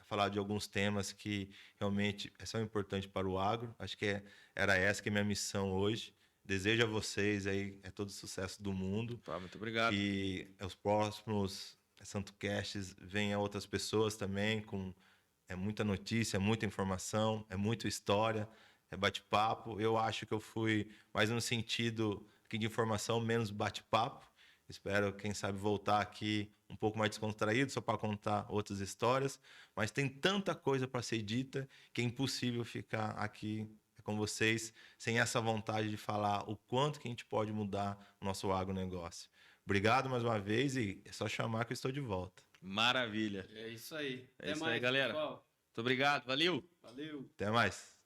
falado de alguns temas que realmente são importantes para o agro. Acho que era essa que é a minha missão hoje. Desejo a vocês aí todo o sucesso do mundo. Muito obrigado. Que os próximos Santo Casts venham outras pessoas também com muita notícia, muita informação, muita história, bate-papo. Eu acho que eu fui mais no sentido aqui de informação, menos bate-papo. Espero, quem sabe, voltar aqui um pouco mais descontraído, só para contar outras histórias. Mas tem tanta coisa para ser dita que é impossível ficar aqui com vocês sem essa vontade de falar o quanto que a gente pode mudar o nosso agronegócio. Obrigado mais uma vez e é só chamar que eu estou de volta. Maravilha. É isso aí. É isso aí, galera. Pessoal. Muito obrigado. Valeu. Valeu. Até mais.